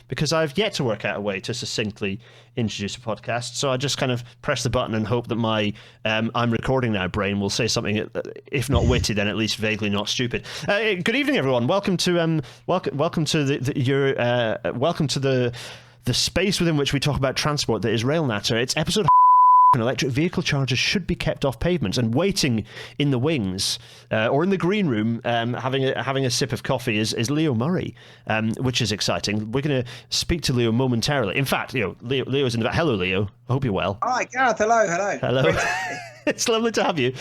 because I've yet to work out a way to succinctly introduce a podcast. So I just kind of press the button and hope that my I'm recording now brain will say something, if not witty, then at least vaguely not stupid. Good evening, everyone. Welcome to welcome to the space within which we talk about transport that is Rail Natter. It's episode. Electric vehicle chargers should be kept off pavements, and waiting in the wings or in the green room having a sip of coffee is Leo Murray, which is exciting. We're going to speak to Leo momentarily. In fact, Leo's in the back. Hello, Leo. I hope you're well. Hi, Gareth. Hello. It's lovely to have you.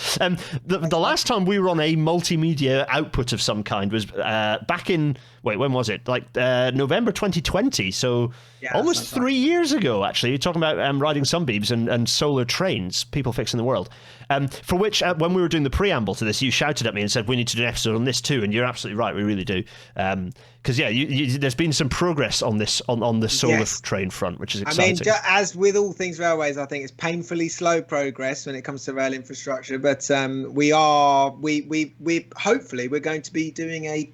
The last time we were on a multimedia output of some kind was back in, when was it? November 2020. So almost 3 years ago, actually. You're talking about riding sunbeams and solar trains, people fixing the world. For which, when we were doing the preamble to this, you shouted at me and said, we need to do an episode on this too. And you're absolutely right. We really do. Because, there's been some progress on this, on the solar train front, which is exciting. I mean, as with all things railways, I think it's painfully slow progress when it comes to rail infrastructure. But we hopefully we're going to be doing a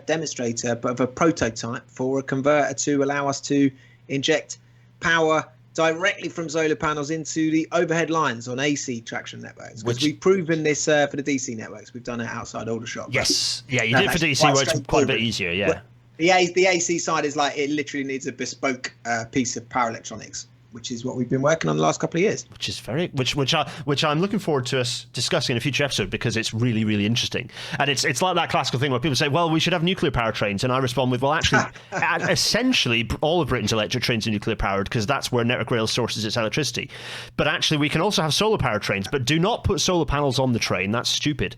demonstrator of a prototype for a converter to allow us to inject power directly from solar panels into the overhead lines on AC traction networks. Because we've proven this for the DC networks. We've done it outside Aldershot. Yes. Yeah, you did it for DC where it's quite a bit eeasier, yeah. The AC side is like, it literally needs a bespoke piece of power electronics, which is what we've been working on the last couple of years. Which I'm looking forward to us discussing in a future episode, because it's really, really interesting. And it's like that classical thing where people say, well, we should have nuclear power trains. And I respond with, well, actually, essentially, all of Britain's electric trains are nuclear powered, because that's where Network Rail sources its electricity. But actually, we can also have solar power trains, but do not put solar panels on the train. That's stupid.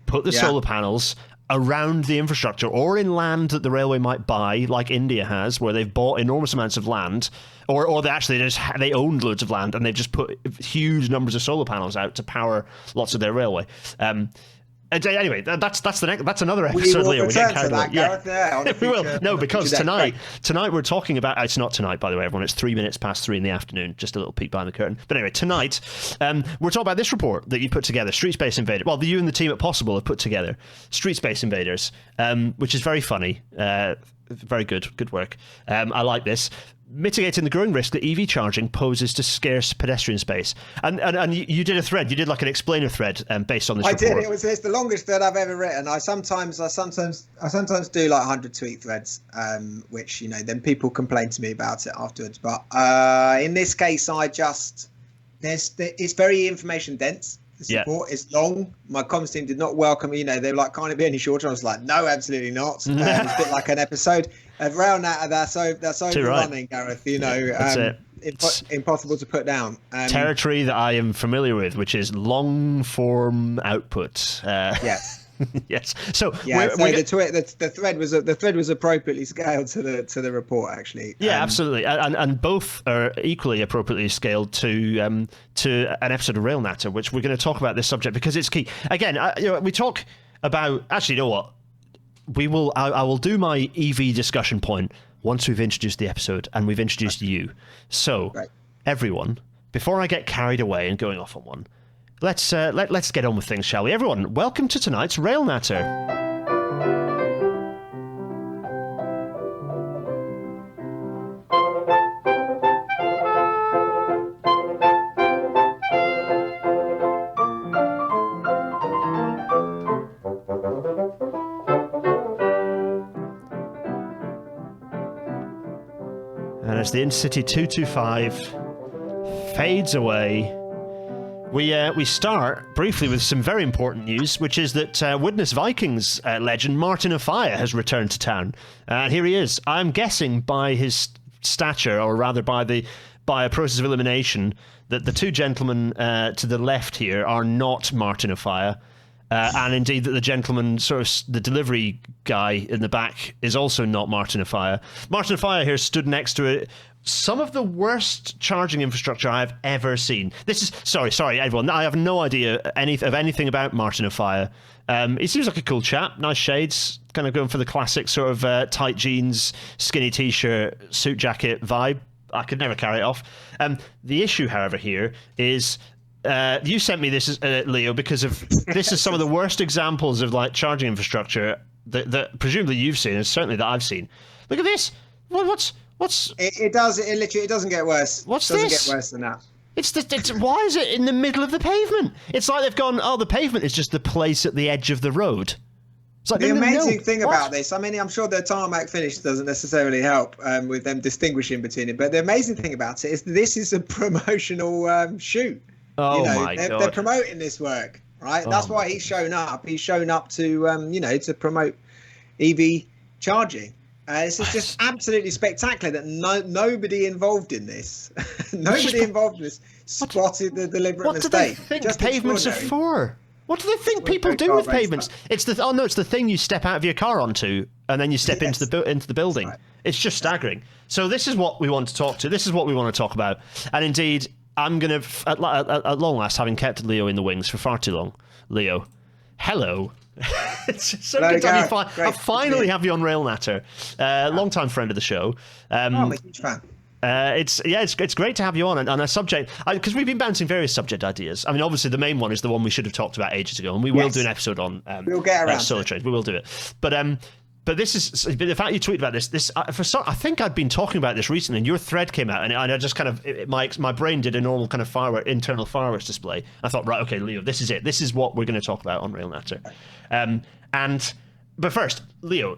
Put the solar panels around the infrastructure or in land that the railway might buy, like India has, where they've bought enormous amounts of land, or they owned loads of land and they've just put huge numbers of solar panels out to power lots of their railway. Anyway, that's another episode. We will return to that, Gareth. Yeah, we will. No, because tonight we're talking about. It's not tonight, by the way, everyone. It's 3 minutes past 3 in the afternoon. Just a little peek behind the curtain. But anyway, tonight we're talking about this report that you put together, Street Space Invaders. Well, you and the team at Possible have put together Street Space Invaders, which is very funny. Very good work. I like this. Mitigating the growing risk that EV charging poses to scarce pedestrian space, and you did a thread. You did like an explainer thread based on this report. I did. It's the longest thread I've ever written. I sometimes do like 100 tweet threads, which then people complain to me about it afterwards. But in this case, it's very information dense. The report is long. My comms team did not welcome me. They were like, can't it be any shorter? I was like, no, absolutely not. It's a bit like an episode of Rail Natter. That's overrunning, Gareth. Impossible to put down. Territory that I am familiar with, which is long form output. Yes. Yes. So the thread was appropriately scaled to the report, actually. Yeah, absolutely, and both are equally appropriately scaled to an episode of Rail Natter, which we're going to talk about this subject because it's key. Again, we talk about. Actually, you know what? I will do my EV discussion point once we've introduced the episode and we've introduced you. So, everyone, before I get carried away and going off on one. Let's get on with things, shall we? Everyone, welcome to tonight's Rail Natter. And as the Intercity 225 fades away, we start briefly with some very important news, which is that Widnes Vikings legend Martin Offiah has returned to town. And here he is. I'm guessing by his stature, or rather by a process of elimination, that the two gentlemen to the left here are not Martin Offiah. And indeed that the gentleman, the delivery guy in the back, is also not Martin Offiah. Martin Offiah here stood next to it. Some of the worst charging infrastructure I've ever seen. This is sorry everyone. I have no idea of anything about Martin Offiah. He seems like a cool chap. Nice shades, kind of going for the classic sort of tight jeans, skinny t-shirt, suit jacket vibe. I could never carry it off. The issue, however, here is you sent me this, Leo, because of this is some of the worst examples of like charging infrastructure that presumably you've seen, and certainly that I've seen. Look at this. It literally doesn't get worse. What's it doesn't this? Get worse than that. Why is it in the middle of the pavement? It's like they've gone, oh, the pavement is just the place at the edge of the road. It's like, the amazing thing about this, I mean, I'm sure the tarmac finish doesn't necessarily help with them distinguishing between it, but the amazing thing about it is this is a promotional shoot. Oh, my God. They're promoting this work, right? That's why he's shown up. He's shown up to, to promote EV charging. This is just absolutely spectacular that nobody involved in this, spotted the deliberate mistake. What do they think pavements are for? What do they think people do with pavements? It's the thing you step out of your car onto, and then you step into the building. Right. It's just staggering. So this is what we want to talk to. This is what we want to talk about. And indeed, I'm going to, at long last, having kept Leo in the wings for far too long. Leo, hello. It's so good to have you. I finally have you on Rail Natter, long-time friend of the show. I'm a huge fan. It's great to have you on a subject, because we've been bouncing various subject ideas. I mean, obviously the main one is the one we should have talked about ages ago, and we will do an episode on we'll get around solar trains. We will do it, but this is the fact you tweeted about this. I think I'd been talking about this recently, and your thread came out, and I just kind of my brain did a normal kind of internal fireworks display. I thought, right, okay, Leo, this is it. This is what we're going to talk about on Rail Natter. But first, Leo,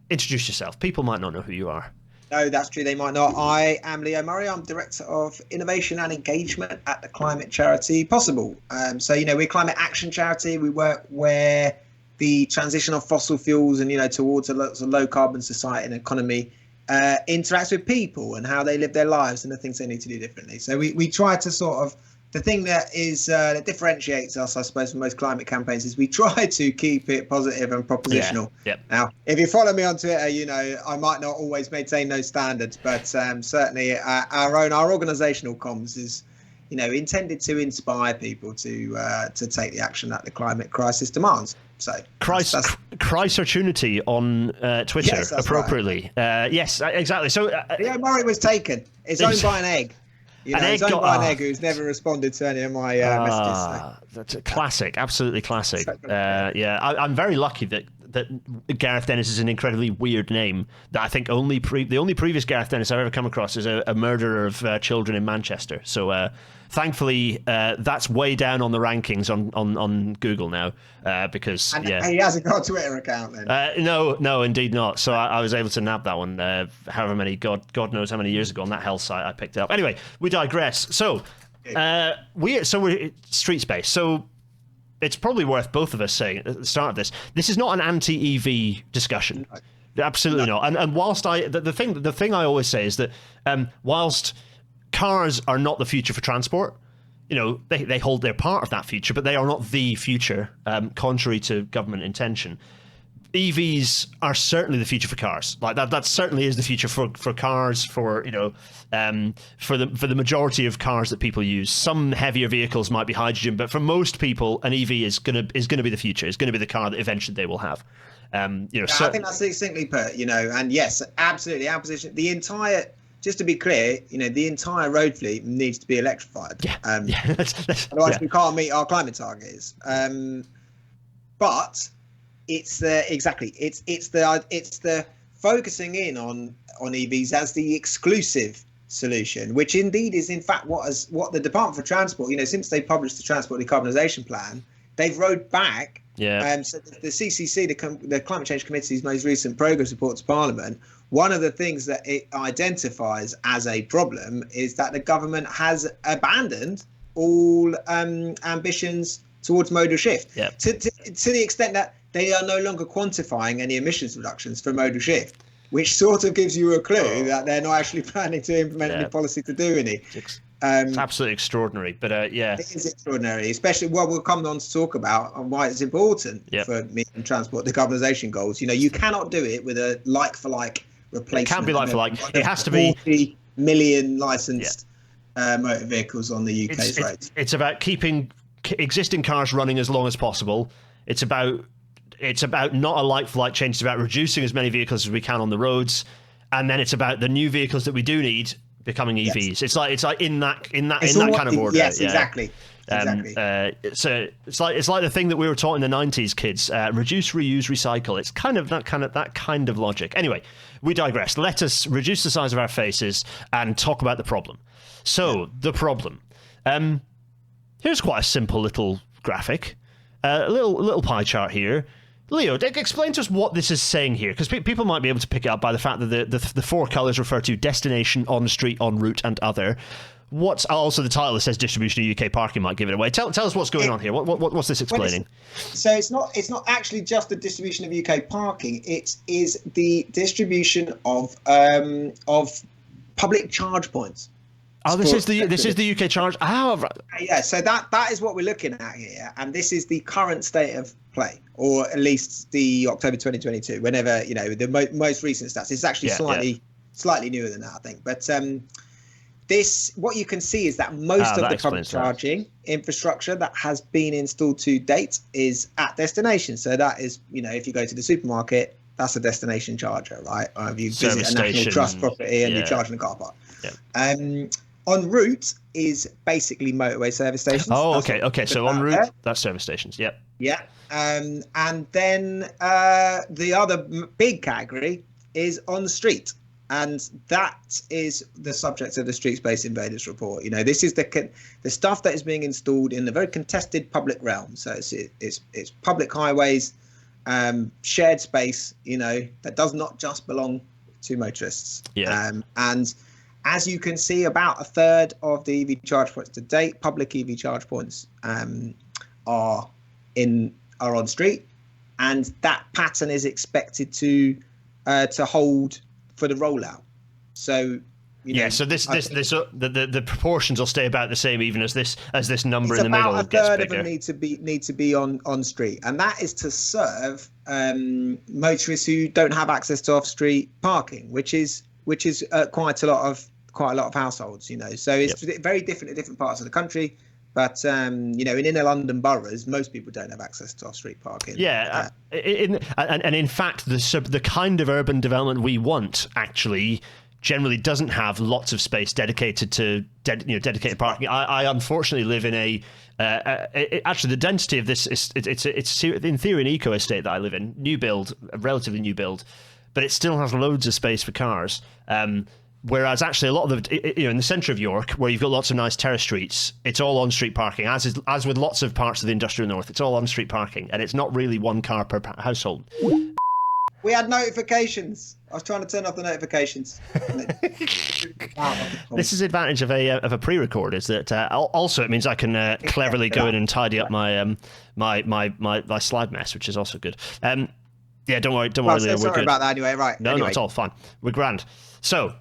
introduce yourself. People might not know who you are. No, that's true. They might not. I am Leo Murray. I'm Director of Innovation and Engagement at the climate charity Possible. So, we're a climate action charity. We work where the transition of fossil fuels and, towards a low carbon society and economy interacts with people and how they live their lives and the things they need to do differently. So we try to sort of, the thing that that differentiates us, I suppose, from most climate campaigns is we try to keep it positive and propositional. Yeah. Now, if you follow me on Twitter, I might not always maintain those standards, but certainly our organisational comms is, intended to inspire people to take the action that the climate crisis demands. So Christ-opportunity on Twitter, yes, appropriately. Right. Yes, exactly. So Leo Murray was taken. It's owned by an egg. He's owned by an egg who's never responded to any of my messages. So. That's a classic, absolutely classic. I'm very lucky that Gareth Dennis is an incredibly weird name. That I think the only previous Gareth Dennis I've ever come across is a murderer of children in Manchester. So thankfully, that's way down on the rankings on Google now because he hasn't got a Twitter account then. No, indeed not. So I was able to nab that one. However many God knows how many years ago on that hell site I picked it up. Anyway, we digress. So we're street space. So. It's probably worth both of us saying at the start of this is not an anti-EV discussion. Absolutely not. And whilst the thing I always say is that whilst cars are not the future for transport, they hold their part of that future, but they are not the future, contrary to government intention. EVs are certainly the future for cars. Like that certainly is the future for cars, for the majority of cars that people use. Some heavier vehicles might be hydrogen, but for most people, an EV is gonna be the future. It's gonna be the car that eventually they will have. I think that's succinctly put. And yes, absolutely, our position. Just to be clear, the entire road fleet needs to be electrified. Otherwise, we can't meet our climate targets. But it's the focusing in on EVs as the exclusive solution, which indeed is in fact what the Department for Transport, since they published the Transport Decarbonization Plan, they've rowed back. So the CCC, the Climate Change Committee's most recent progress report to Parliament, one of the things that it identifies as a problem is that the government has abandoned all ambitions towards modal shift to the extent that they are no longer quantifying any emissions reductions for modal shift, which sort of gives you a clue that they're not actually planning to implement any policy to do any. It's absolutely extraordinary, but it is extraordinary, especially what we'll come on to talk about and why it's important for medium transport decarbonisation goals. You cannot do it with a like-for-like replacement. It can't be like-for-like. It has to be 40 million licensed motor vehicles on the UK's roads. It's about keeping existing cars running as long as possible. It's about not a like-for-like change. It's about reducing as many vehicles as we can on the roads. And then it's about the new vehicles that we do need, becoming EVs. It's like in that kind of order. Yes, exactly. Exactly. So it's like the thing that we were taught in the 90s, kids. Reduce, reuse, recycle. It's kind of that kind of logic. Anyway, we digress. Let us reduce the size of our faces and talk about the problem. So the problem. Here's quite a simple little graphic. A little pie chart here. Leo, explain to us what this is saying here, because people might be able to pick it up by the fact that the four colours refer to destination, on street, en route, and other. What's also the title that says distribution of UK parking might give it away. Tell us what's going on here. What's this explaining? So it's not actually just the distribution of UK parking. It is the distribution of public charge points. Oh, this is the UK charge. Oh, right. Yeah. So that is what we're looking at here, and this is the current state of play, or at least the October 2022. Whenever the most recent stats. It's actually slightly newer than that, I think. But what you can see is that most of the public charging infrastructure that has been installed to date is at destination. So that is, if you go to the supermarket, that's a destination charger, right? Or if you visit a National Trust property and you charge in a car park. Yeah. En route is basically motorway service stations. Oh, okay. So en route, that's service stations. Yep. Yeah. And then the other big category is on the street. And that is the subject of the Street Space Invaders report. This is the stuff that is being installed in the very contested public realm. So it's public highways, shared space, that does not just belong to motorists. Yeah. And as you can see, about a third of the EV charge points to date, public EV charge points, are on street, and that pattern is expected to hold for the rollout. So so the proportions will stay about the same, even as this number in the middle gets bigger. About a third of them need to be on street, and that is to serve motorists who don't have access to off street parking, which is quite a lot of households. So it's very different in different parts of the country. But in inner London boroughs, most people don't have access to off-street parking. Yeah, and in fact, the kind of urban development we want actually generally doesn't have lots of space dedicated to dedicated parking. I unfortunately live in actually the density of this it's in theory an eco estate that I live in, relatively new build, but it still has loads of space for cars. Whereas actually a lot of in the centre of York, where you've got lots of nice terrace streets, it's all on-street parking, as with lots of parts of the industrial north. It's all on-street parking, and it's not really one car per household. We had notifications. I was trying to turn off the notifications. This is the advantage of a pre-record, is that also it means I can cleverly go in and tidy up my my slide mess, which is also good. Yeah, don't worry, Leo. Sorry we're good about that anyway. Right. No, it's all fine. We're grand. So,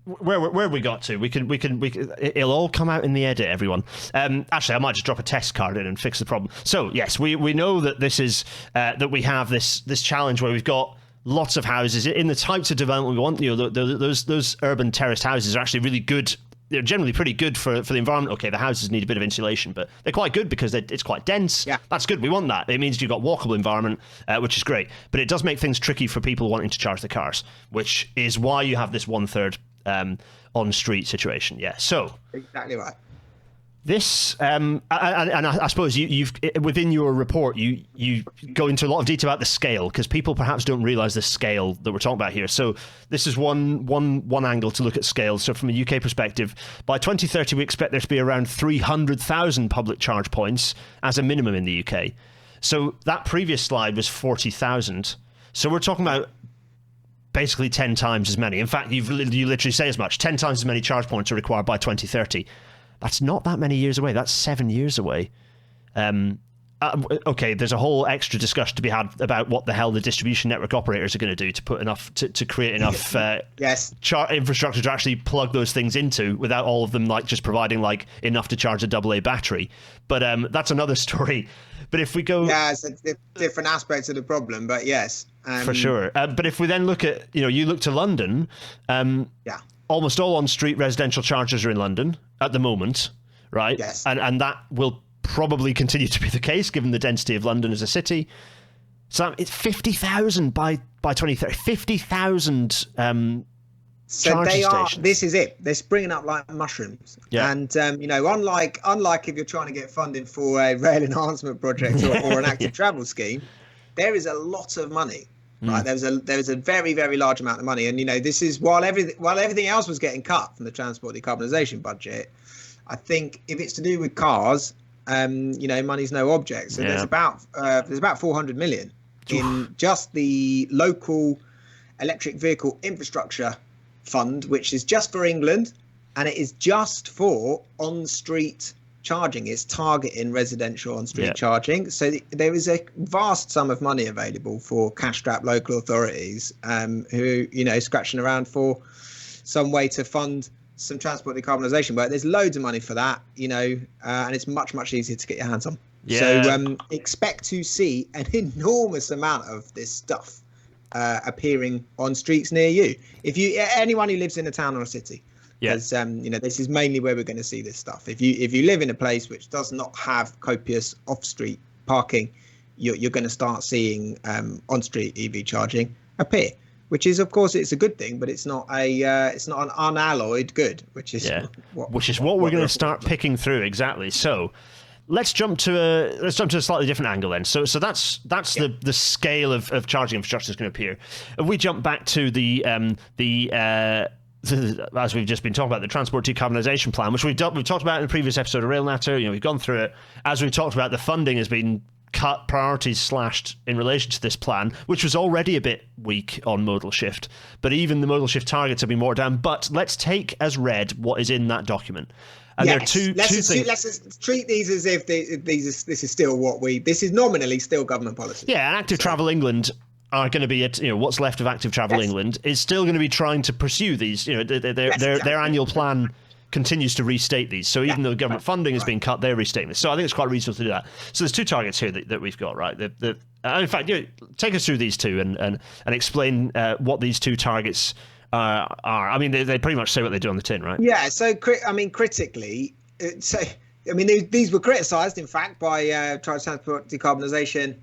where we got to? We can. It'll all come out in the edit, everyone. Actually, I might just drop a test card in and fix the problem. So, yes, we know that this is that we have this challenge where we've got lots of houses in the types of development we want. Those urban terraced houses are actually really good. They're generally pretty good for the environment. Okay, the houses need a bit of insulation, but they're quite good because it's quite dense. Yeah. That's good. We want that. It means you've got walkable environment, which is great. But it does make things tricky for people wanting to charge their cars, which is why you have this 1/3 on-street situation. Yeah, so... Exactly right. This, and I suppose you've within your report, you go into a lot of detail about the scale, because people perhaps don't realise the scale that we're talking about here. So this is one angle to look at scale. So from a UK perspective, by 2030, we expect there to be around 300,000 public charge points as a minimum in the UK. So that previous slide was 40,000. So we're talking about basically 10 times as many. In fact, you literally say as much. 10 times as many charge points are required by 2030. That's not that many years away. That's 7 years away. Okay, there's a whole extra discussion to be had about what the hell the distribution network operators are going to do to put enough to create enough infrastructure to actually plug those things into, without all of them just providing enough to charge a AA battery. But that's another story. But if we go, it's a different aspects of the problem. But yes, for sure. But if we then look at, you look to London, almost all on-street residential chargers are in London at the moment, right? Yes. And that will probably continue to be the case given the density of London as a city. So it's 50,000 by 2030. 50,000 So stations. This is it. They're springing up like mushrooms. Yeah. And unlike if you're trying to get funding for a rail enhancement project or an active travel scheme, there is a lot of money. Right, there was a very, very large amount of money, and this is while everything else was getting cut from the transport decarbonisation budget. I think if it's to do with cars, money's no object. So there's about 400 million in just the local electric vehicle infrastructure fund, which is just for England, and it is just for on-street charging. It's targeting residential on-street charging. So there is a vast sum of money available for cash-strapped local authorities who, scratching around for some way to fund some transport decarbonisation work. There's loads of money for that, and it's much, much easier to get your hands on. Yeah. So expect to see an enormous amount of this stuff appearing on streets near you. Anyone who lives in a town or a city, because this is mainly where we're going to see this stuff. If you live in a place which does not have copious off-street parking, you're going to start seeing on-street EV charging appear, which is, of course, it's a good thing, but it's not an unalloyed good, which is what we're going to start picking through exactly. So. Let's jump to a slightly different angle then. So that's the scale of charging infrastructure that's going to appear. If we jump back to the as we've just been talking about, the transport decarbonisation plan, which we've talked about in the previous episode of Rail Natter. We've gone through it. As we've talked about, the funding has been cut, priorities slashed in relation to this plan, which was already a bit weak on modal shift. But even the modal shift targets have been watered down. But let's take as read what is in that document. And there are two things. Let's just treat these as if this is still this is nominally still government policy. Yeah, and Active Travel England are going to be what's left of Active Travel England is still going to be trying to pursue these. Their annual plan continues to restate these. So even though government funding has been cut, they're restating this. So I think it's quite reasonable to do that. So there's two targets here that we've got, right? In fact, take us through these two and explain what these two targets are. I mean, they pretty much say what they do on the tin, right? Yeah. So critically, these were criticised, in fact, by transport decarbonisation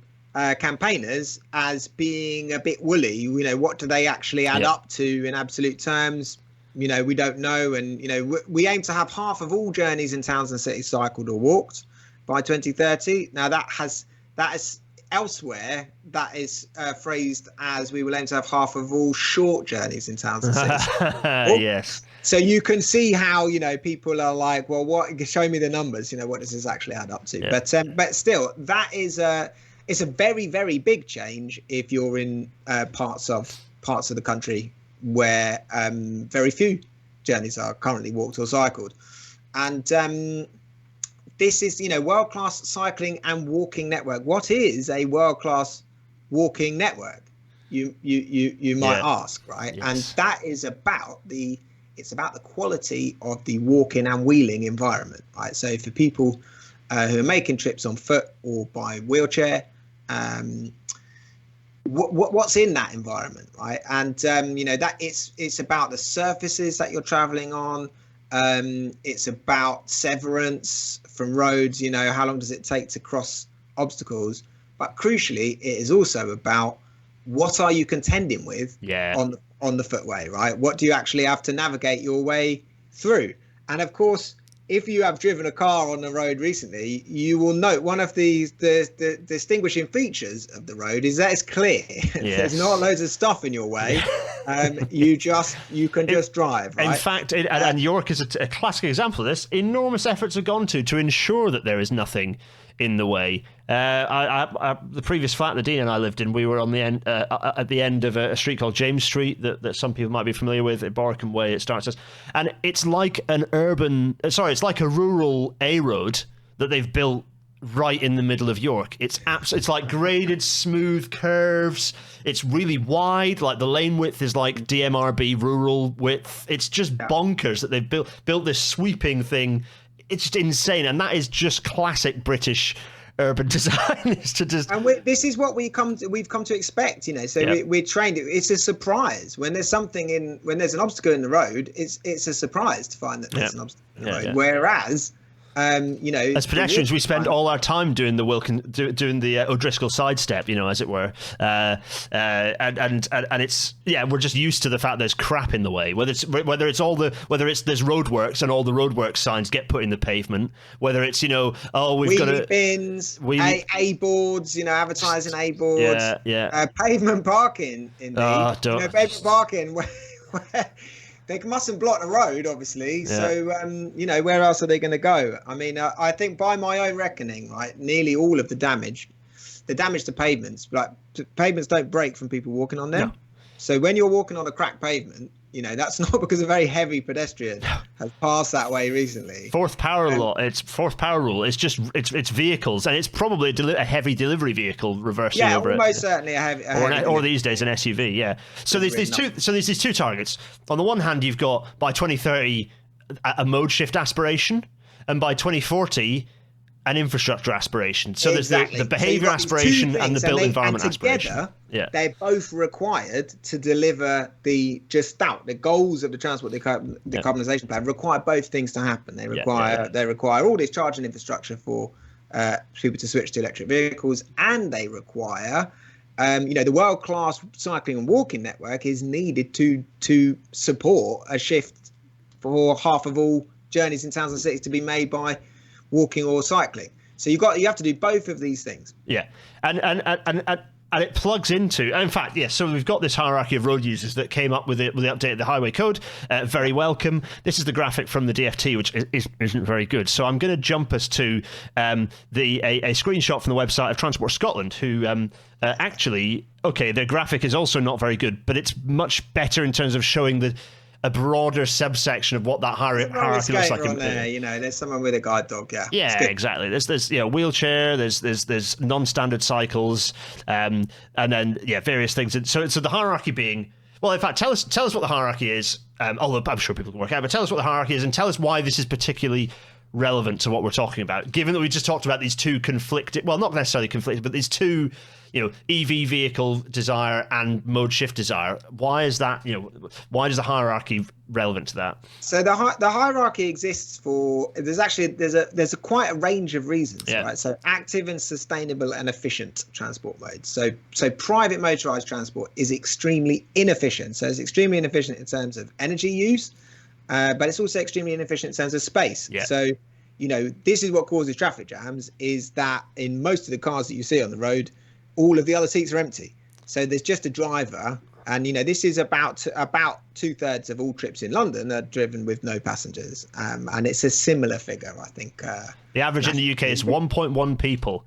campaigners as being a bit woolly. What do they actually add up to in absolute terms? We don't know. And we aim to have half of all journeys in towns and cities cycled or walked by 2030. Now that is elsewhere, that is phrased as we will aim to have half of all short journeys in towns and cities. Yes. So you can see how people are like, well, what? Show me the numbers. What does this actually add up to? Yeah. But still, that is it's a very, very big change if you're in parts of the country where very few journeys are currently walked or cycled, and this is world-class cycling and walking network. What is a world-class walking network? You might ask, right? Yes. And that is about the quality of the walking and wheeling environment, right? So for people who are making trips on foot or by wheelchair, what's in that environment, right? And that it's about the surfaces that you're traveling on. It's about severance from roads. How long does it take to cross obstacles? But crucially, it is also about what are you contending with on the footway, right? What do you actually have to navigate your way through? And of course, if you have driven a car on the road recently, you will note one of the distinguishing features of the road is that it's clear. Yes. There's not loads of stuff in your way. You can just drive. Right? In fact, and York is a classic example of this. Enormous efforts have gone to ensure that there is nothing in the way. The previous flat that Dean and I lived in, we were on the end at the end of a street called James Street that some people might be familiar with. At Boricombe Way, it starts as, and it's like it's like a rural A road that they've built right in the middle of York. It's like graded, smooth curves. It's really wide. Like the lane width is like DMRB rural width. It's just bonkers that they've built this sweeping thing. It's just insane, and that is just classic British urban design. This is what we've come to expect, So we're trained. It's a surprise when there's when there's an obstacle in the road. It's a surprise to find that there's an obstacle in the road. Whereas You know, as pedestrians, we spend all our time doing the doing the O'Driscoll sidestep, you know, as it were, and it's we're just used to the fact there's crap in the way. Whether it's there's roadworks and all the roadworks signs get put in the pavement. Whether it's we've got bins, A boards, advertising A boards, pavement parking. Pavement parking where they mustn't block the road, obviously. Yeah. So, where else are they going to go? I mean, I think by my own reckoning, right, nearly all of the damage to pavements, like pavements don't break from people walking on them. No. So when you're walking on a cracked pavement, that's not because a very heavy pedestrian has passed that way recently. Fourth power rule. It's just it's vehicles, and it's probably a heavy delivery vehicle reversing over it. Yeah, almost certainly a heavy or these days an SUV. Yeah. So there's these two targets. On the one hand, you've got by 2030 a mode shift aspiration, and by 2040 an infrastructure aspiration. So there's the behaviour aspiration and the built environment aspiration. They're both required to deliver the goals of the transport decarbonisation plan. Require both things to happen. They require all this charging infrastructure for people to switch to electric vehicles, and they require the world-class cycling and walking network is needed to support a shift for half of all journeys in towns and cities to be made by walking or cycling. So you have to do both of these things. Yeah, and it plugs into. In fact, yes. So we've got this hierarchy of road users that came up with the update of the highway code. Very welcome. This is the graphic from the DFT, which isn't very good. So I'm going to jump us to a screenshot from the website of Transport Scotland, who their graphic is also not very good, but it's much better in terms of showing a broader subsection of what that hierarchy looks like. There's someone with a guide dog. Yeah, exactly. There's wheelchair. There's non-standard cycles, and then various things. And so the hierarchy being, well, in fact, tell us what the hierarchy is. Although I'm sure people can work out, but tell us what the hierarchy is, and tell us why this is particularly relevant to what we're talking about. Given that we just talked about these two conflicted, well, not necessarily conflicted, but these two, EV vehicle desire and mode shift desire. Why is that? Why is the hierarchy relevant to that? So the hierarchy exists for there's a quite a range of reasons, right? So active and sustainable and efficient transport modes. So private motorized transport is extremely inefficient. So it's extremely inefficient in terms of energy use, but it's also extremely inefficient in terms of space. Yeah. So this is what causes traffic jams. Is that in most of the cars that you see on the road, all of the other seats are empty. So there's just a driver. And, this is about 2/3 of all trips in London are driven with no passengers. And it's a similar figure, I think. The average in the UK is 1.1 people.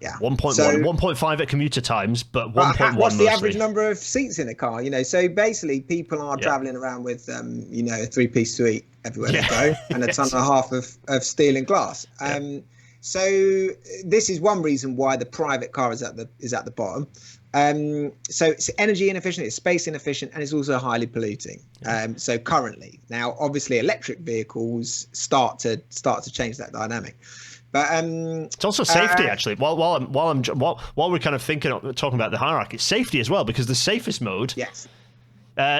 Yeah. 1.1, so, 1.5 at commuter times, but 1.1 what's the mostly. average number of seats in a car? So basically people are travelling around with, a 3-piece suite everywhere they go and a ton and a half of steel and glass. So this is one reason why the private car is at the bottom. So it's energy inefficient, it's space inefficient, and it's also highly polluting. So currently, now obviously electric vehicles start to change that dynamic. But it's also safety actually. While we're kind of talking about the hierarchy, safety as well, because the safest mode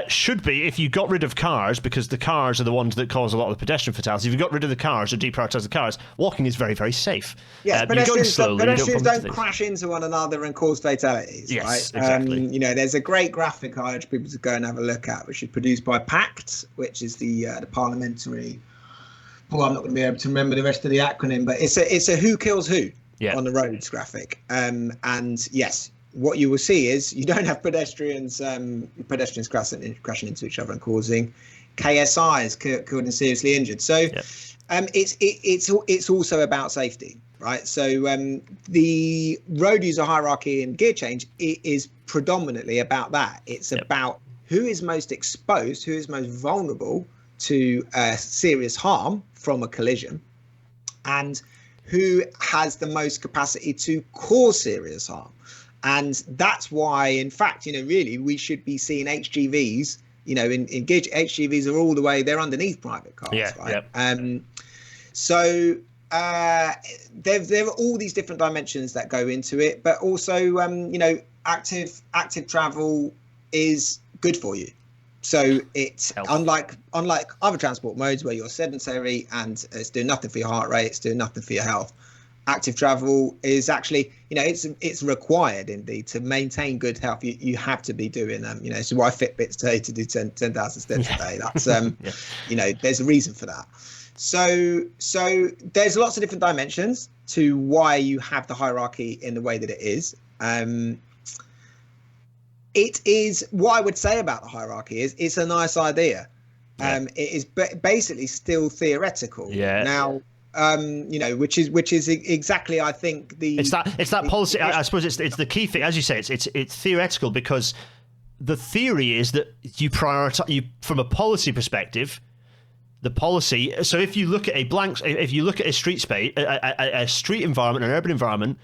should be, if you got rid of cars, because the cars are the ones that cause a lot of the pedestrian fatalities. If you got rid of the cars or deprioritize the cars, walking is very, very safe. Yes, pedestrians don't crash into one another and cause fatalities. Yes, right? exactly. There's a great graphic I urge people to go and have a look at, which is produced by PACT, which is the parliamentary. Well, I'm not going to be able to remember the rest of the acronym, but it's a who kills who on the roads graphic. And yes, what you will see is you don't have pedestrians crashing into each other and causing KSIs, killed and seriously injured. So it's also about safety, right? So the road user hierarchy and gear change is predominantly about that. It's about who is most exposed, who is most vulnerable to serious harm from a collision, and who has the most capacity to cause serious harm. And that's why, in fact, really we should be seeing HGVs, in gear HGVs are all the way, they're underneath private cars, right? So there are all these different dimensions that go into it, but also, active travel is good for you. So it's unlike other transport modes where you're sedentary and it's doing nothing for your heart rate, it's doing nothing for your health. Active travel is actually, it's required indeed to maintain good health. You have to be doing so why Fitbits say to do 10,000 steps a day. That's there's a reason for that. So there's lots of different dimensions to why you have the hierarchy in the way that it is. It is, what I would say about the hierarchy is it's a nice idea. It is basically still theoretical. Now, which is exactly, I think, it's that policy. I suppose it's the key thing, as you say. It's theoretical because the theory is that you prioritize from a policy perspective. The policy. So if you look at a street space, a street environment, an urban environment,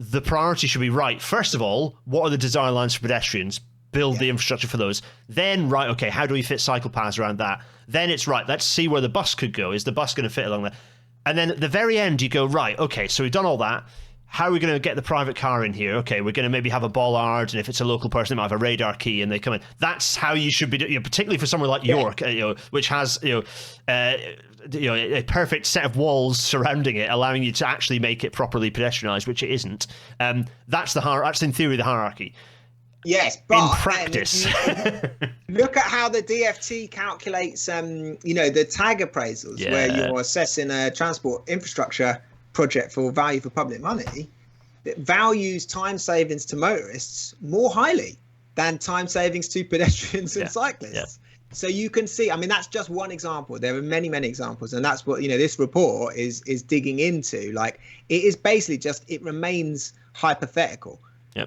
the priority should be right. First of all, what are the design lines for pedestrians? Build the infrastructure for those. Then, right, okay, how do we fit cycle paths around that? Then it's right, let's see where the bus could go. Is the bus going to fit along there? And then at the very end, you go, right, okay, so we've done all that. How are we going to get the private car in here? Okay, we're going to maybe have a bollard, and if it's a local person, they might have a radar key, and they come in. That's how you should be doing, particularly for somewhere like York, which has a perfect set of walls surrounding it, allowing you to actually make it properly pedestrianised, which it isn't. That's in theory the hierarchy. Yes, but in practice, look at how the DFT calculates, the tag appraisals, where you're assessing a transport infrastructure project for value for public money, that values time savings to motorists more highly than time savings to pedestrians and cyclists. So you can see, that's just one example. There are many, many examples, and that's what this report is digging into. Like, it is basically it remains hypothetical.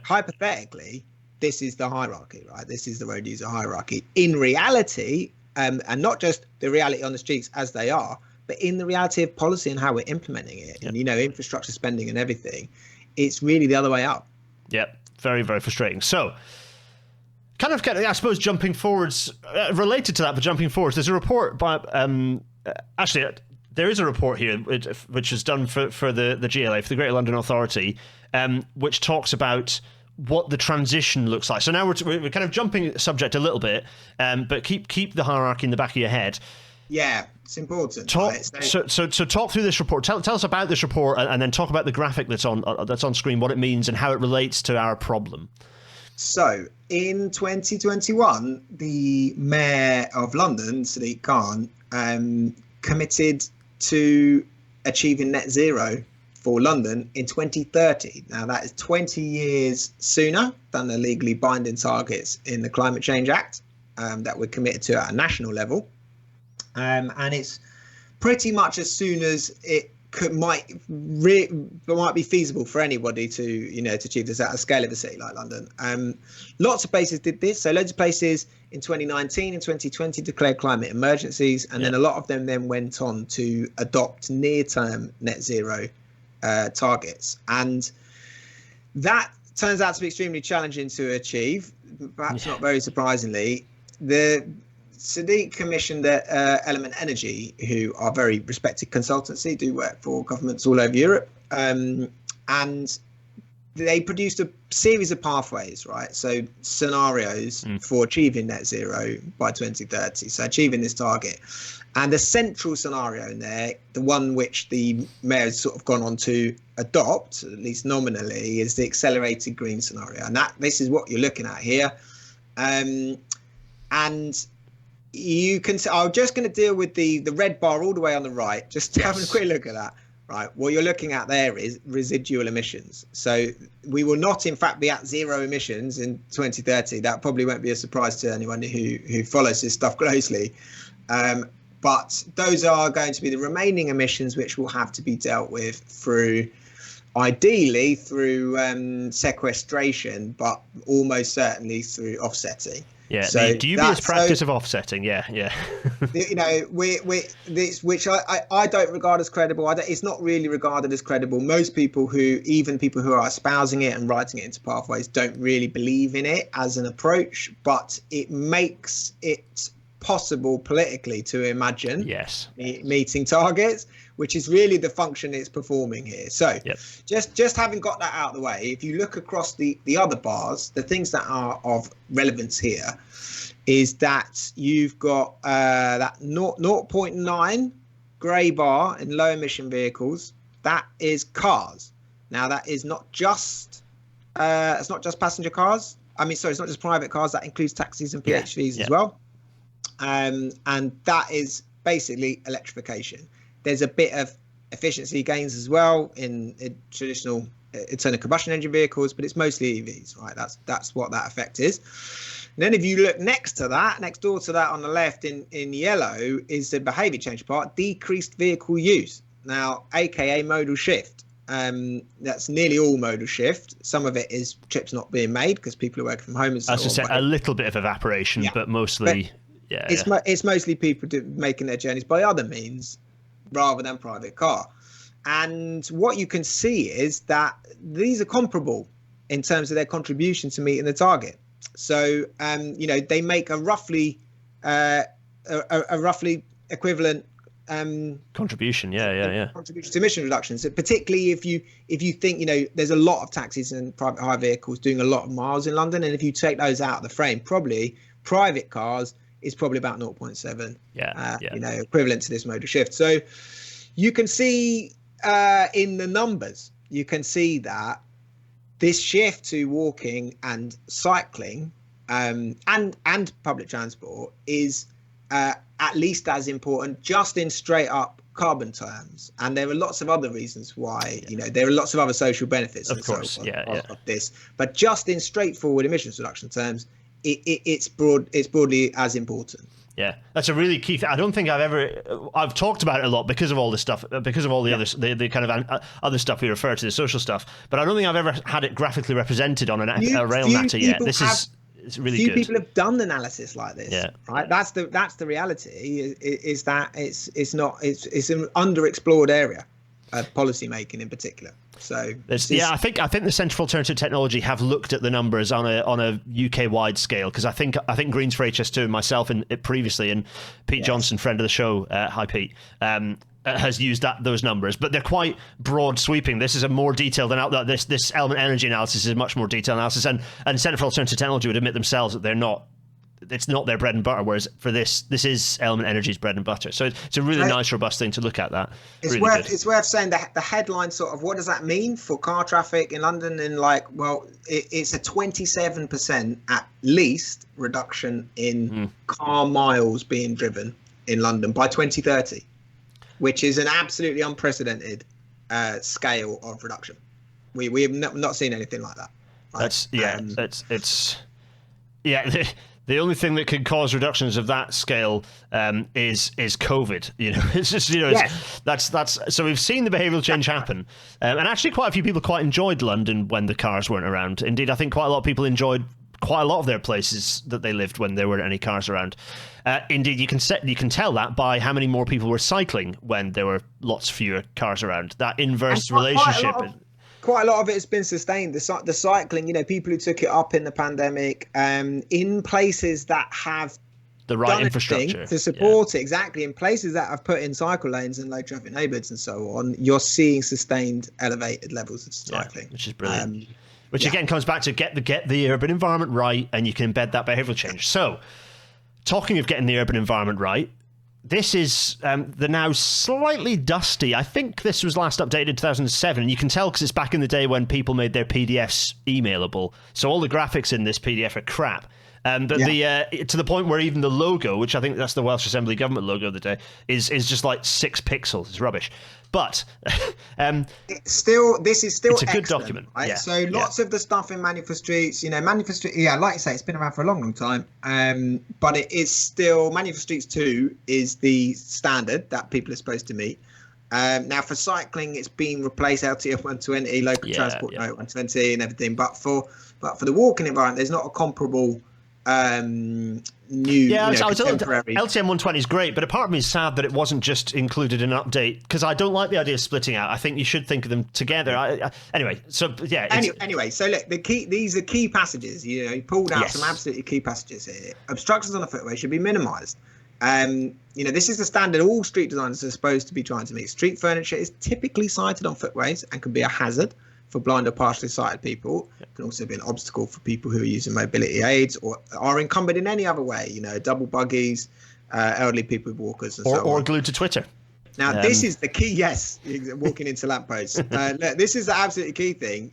Hypothetically, this is the hierarchy, right? This is the road user hierarchy. In reality, and not just the reality on the streets as they are, but in the reality of policy and how we're implementing it, and infrastructure spending and everything, it's really the other way up. Yep, very, very frustrating. So, I suppose jumping forwards, related to that, but jumping forwards, there's a report by actually there is a report here which is done for the GLA, for the Greater London Authority, which talks about what the transition looks like. So now we're kind of jumping subject a little bit, but keep the hierarchy in the back of your head. Yeah, it's important. So talk through this report. Tell us about this report, and then talk about the graphic that's on screen, what it means, and how it relates to our problem. So in 2021, the Mayor of London, Sadiq Khan, committed to achieving net zero for London in 2030. Now, that is 20 years sooner than the legally binding targets in the Climate Change Act that we're committed to at a national level. And it's pretty much as soon as it might be feasible for anybody to achieve this at a scale of a city like London. Lots of places did this. So loads of places in 2019 and 2020 declared climate emergencies, and then a lot of them then went on to adopt near-term net zero targets, and that turns out to be extremely challenging to achieve. Perhaps not very surprisingly, the Sadiq commissioned Element Energy, who are very respected consultancy, do work for governments all over Europe, and they produced a series of pathways, right? So scenarios for achieving net zero by 2030, so achieving this target. And the central scenario in there, the one which the mayor has sort of gone on to adopt, at least nominally, is the accelerated green scenario. And this is what you're looking at here. And you can see, I'm just going to deal with the red bar all the way on the right, just to have a quick look at that. Right, what you're looking at there is residual emissions. So we will not, in fact, be at zero emissions in 2030. That probably won't be a surprise to anyone who follows this stuff closely. But those are going to be the remaining emissions, which will have to be dealt with ideally through sequestration, but almost certainly through offsetting. Yeah, so the dubious practice of offsetting. Yeah. Which I don't regard as credible. It's not really regarded as credible. Most people even people who are espousing it and writing it into pathways, don't really believe in it as an approach. But it makes it possible politically to imagine yes. meeting targets, which is really the function it's performing here. So just having got that out of the way, if you look across the other bars, the things that are of relevance here is that you've got that 0.9 grey bar in low emission vehicles. That is cars. Now that is not just it's not just passenger cars. It's not just private cars. That includes taxis and PHVs as well. And that is basically electrification. There's a bit of efficiency gains as well in traditional internal combustion engine vehicles, but it's mostly EVs, right? That's what that effect is. And then if you look next door to that on the left in yellow is the behavior change part, decreased vehicle use. Now, AKA modal shift. That's nearly all modal shift. Some of it is trips not being made because people are working from home and so on. I was just saying, a little bit of evaporation, but mostly, it's mostly people making their journeys by other means rather than private car. And what you can see is that these are comparable in terms of their contribution to meeting the target. So, they make a roughly equivalent contribution contribution to emission reductions. So particularly if you think there's a lot of taxis and private hire vehicles doing a lot of miles in London, and if you take those out of the frame, probably private cars is probably about 0.7 equivalent to this modal shift. So you can see in the numbers, you can see that this shift to walking and cycling and public transport is at least as important, just in straight up carbon terms. And there are lots of other reasons why, there are lots of other social benefits of this, but just in straightforward emissions reduction terms, it's broadly as important. Yeah, that's a really key thing. I don't think I've talked about it a lot because of all this stuff, because of all the other, the kind of other stuff we refer to, the social stuff, but I don't think I've ever had it graphically represented on a rail matter yet. It's really few good. People have done analysis like this, right? That's the reality. Is that it's an underexplored area of policy making in particular. So I think the Centre for Alternative Technology have looked at the numbers on a UK wide scale, because I think Greens for HS2 and myself previously, and Pete Johnson, friend of the show, hi Pete, has used those numbers, but they're quite broad sweeping. This is a more detailed this element energy analysis is a much more detailed analysis, and Centre for Alternative Technology would admit themselves that it's not their bread and butter, whereas for this is Element Energy's bread and butter. So it's a really nice, robust thing to look at. That it's worth saying that the headline sort of, what does that mean for car traffic in London? And it's a 27% at least reduction in car miles being driven in London by 2030, which is an absolutely unprecedented scale of reduction. We have not seen anything like that. Right? The only thing that can cause reductions of that scale is COVID. It's just that's so we've seen the behavioural change happen, and actually quite a few people quite enjoyed London when the cars weren't around. Indeed, I think quite a lot of people enjoyed quite a lot of their places that they lived when there weren't any cars around. Indeed, you can tell that by how many more people were cycling when there were lots fewer cars around. That inverse relationship. Quite a lot of it has been sustained. The cycling, people who took it up in the pandemic, in places that have the right infrastructure to support it, exactly. In places that have put in cycle lanes and low traffic neighbourhoods and so on, you're seeing sustained elevated levels of cycling, which is brilliant. Which again comes back to get the urban environment right, and you can embed that behavioural change. So, talking of getting the urban environment right, this is the now slightly dusty, I think this was last updated in 2007, and you can tell because it's back in the day when people made their PDFs emailable. So all the graphics in this PDF are crap. But to the point where even the logo, which I think that's the Welsh Assembly Government logo of the day, is just like 6 pixels. It's rubbish. But this is still it's a good document. Right? Yeah. So lots of the stuff in Manufacture Streets, Manufacture Street, like you say, it's been around for a long, long time. But it is still, Manufacture Streets 2 is the standard that people are supposed to meet. Now for cycling, it's been replaced LTF 120, local transport note 120 and everything. But for the walking environment, there's not a comparable new contemporary. LTM 120 is great, but a part of me is sad that it wasn't just included in an update, because I don't like the idea of splitting out. I think you should think of them together. Anyway, so look, these are key passages. You pulled out some absolutely key passages here. Obstructions on the footway should be minimised. This is the standard all street designers are supposed to be trying to meet. Street furniture is typically sited on footways and can be a hazard for blind or partially sighted people. It can also be an obstacle for people who are using mobility aids or are encumbered in any other way, double buggies, elderly people with walkers, and so on. Or glued to Twitter. Now, this is the key. Yes, walking into lampposts. Look, this is the absolutely key thing.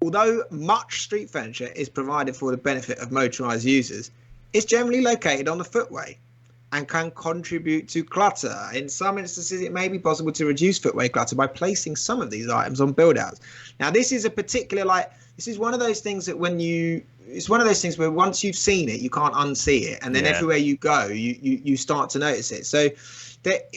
Although much street furniture is provided for the benefit of motorised users, it's generally located on the footway and can contribute to clutter. In some instances, it may be possible to reduce footway clutter by placing some of these items on build-outs. Now, this is a particular, this is one of those things that it's one of those things where once you've seen it, you can't unsee it. And then everywhere you go, you start to notice it. So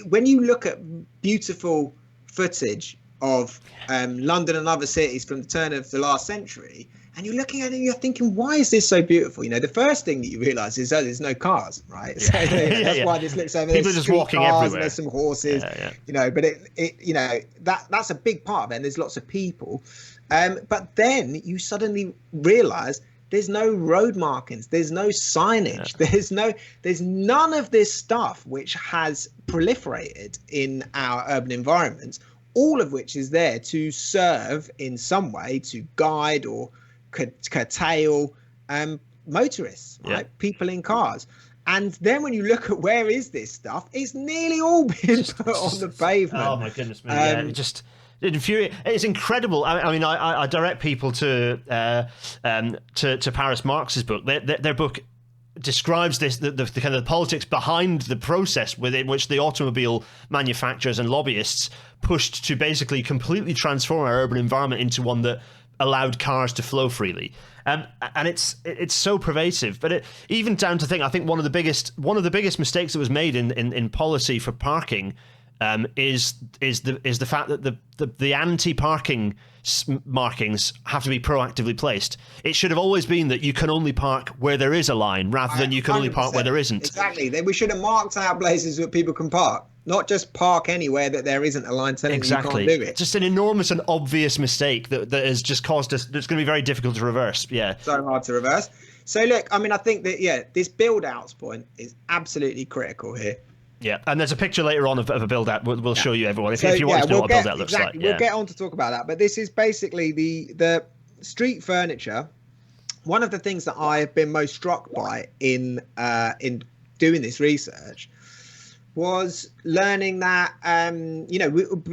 when you look at beautiful footage of London and other cities from the turn of the last century, and you're looking at it and you're thinking, why is this so beautiful? The first thing that you realise is there's no cars, right? Yeah. So that's why this looks over. People are just walking everywhere. And there's some horses, but that's a big part of it. And there's lots of people. But then you suddenly realise there's no road markings, there's no signage, there's none of this stuff which has proliferated in our urban environments, all of which is there to serve in some way to guide or curtail motorists, right? People in cars. And then when you look at where is this stuff, it's nearly all been put on the pavement. Oh my goodness me! It's incredible. I direct people to Paris Marx's book. Their book describes the kind of politics behind the process within which the automobile manufacturers and lobbyists pushed to basically completely transform our urban environment into one that allowed cars to flow freely. And it's so pervasive, but even down to I think one of the biggest mistakes that was made in policy for parking is the fact that the anti-parking markings have to be proactively placed. It should have always been that you can only park where there is a line, rather than you can only park where there isn't. Exactly. We should have marked out places where people can park, not just park anywhere that there isn't a line telling you can't do it. Just an enormous and obvious mistake that has just caused us. That's going to be very difficult to reverse. Yeah. So hard to reverse. So look, I think that this build-outs point is absolutely critical here. Yeah, and there's a picture later on of a build-out. We'll show you everyone if you want to know what a build-out looks like. We'll get on to talk about that. But this is basically the street furniture. One of the things that I have been most struck by in doing this research was learning that,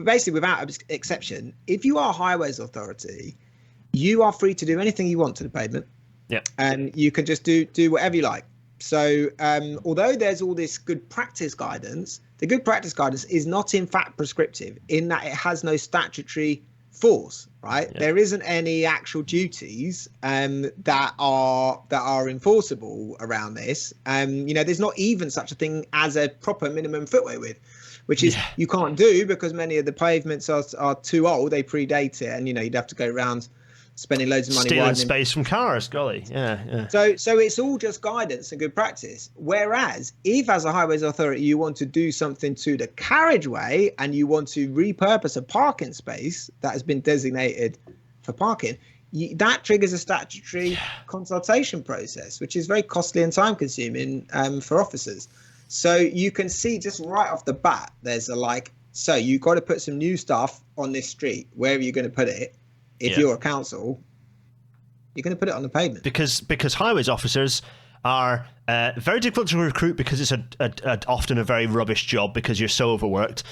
basically without exception, if you are a highways authority, you are free to do anything you want to the pavement. Yeah. And you can just do whatever you like. So although there's all this good practice guidance, the good practice guidance is not in fact prescriptive in that it has no statutory force, right? Yeah. There isn't any actual duties that are enforceable around this. There's not even such a thing as a proper minimum footway width, which is you can't do because many of the pavements are too old. They predate it, and you'd have to go around spending loads of money stealing space from cars, golly. Yeah. So it's all just guidance and good practice. Whereas if as a highways authority you want to do something to the carriageway and you want to repurpose a parking space that has been designated for parking, that triggers a statutory consultation process, which is very costly and time consuming for officers. So you can see just right off the bat, there's so you've got to put some new stuff on this street. Where are you going to put it? If you're a council, you're going to put it on the pavement. Because highways officers are very difficult to recruit because it's often a very rubbish job because you're so overworked.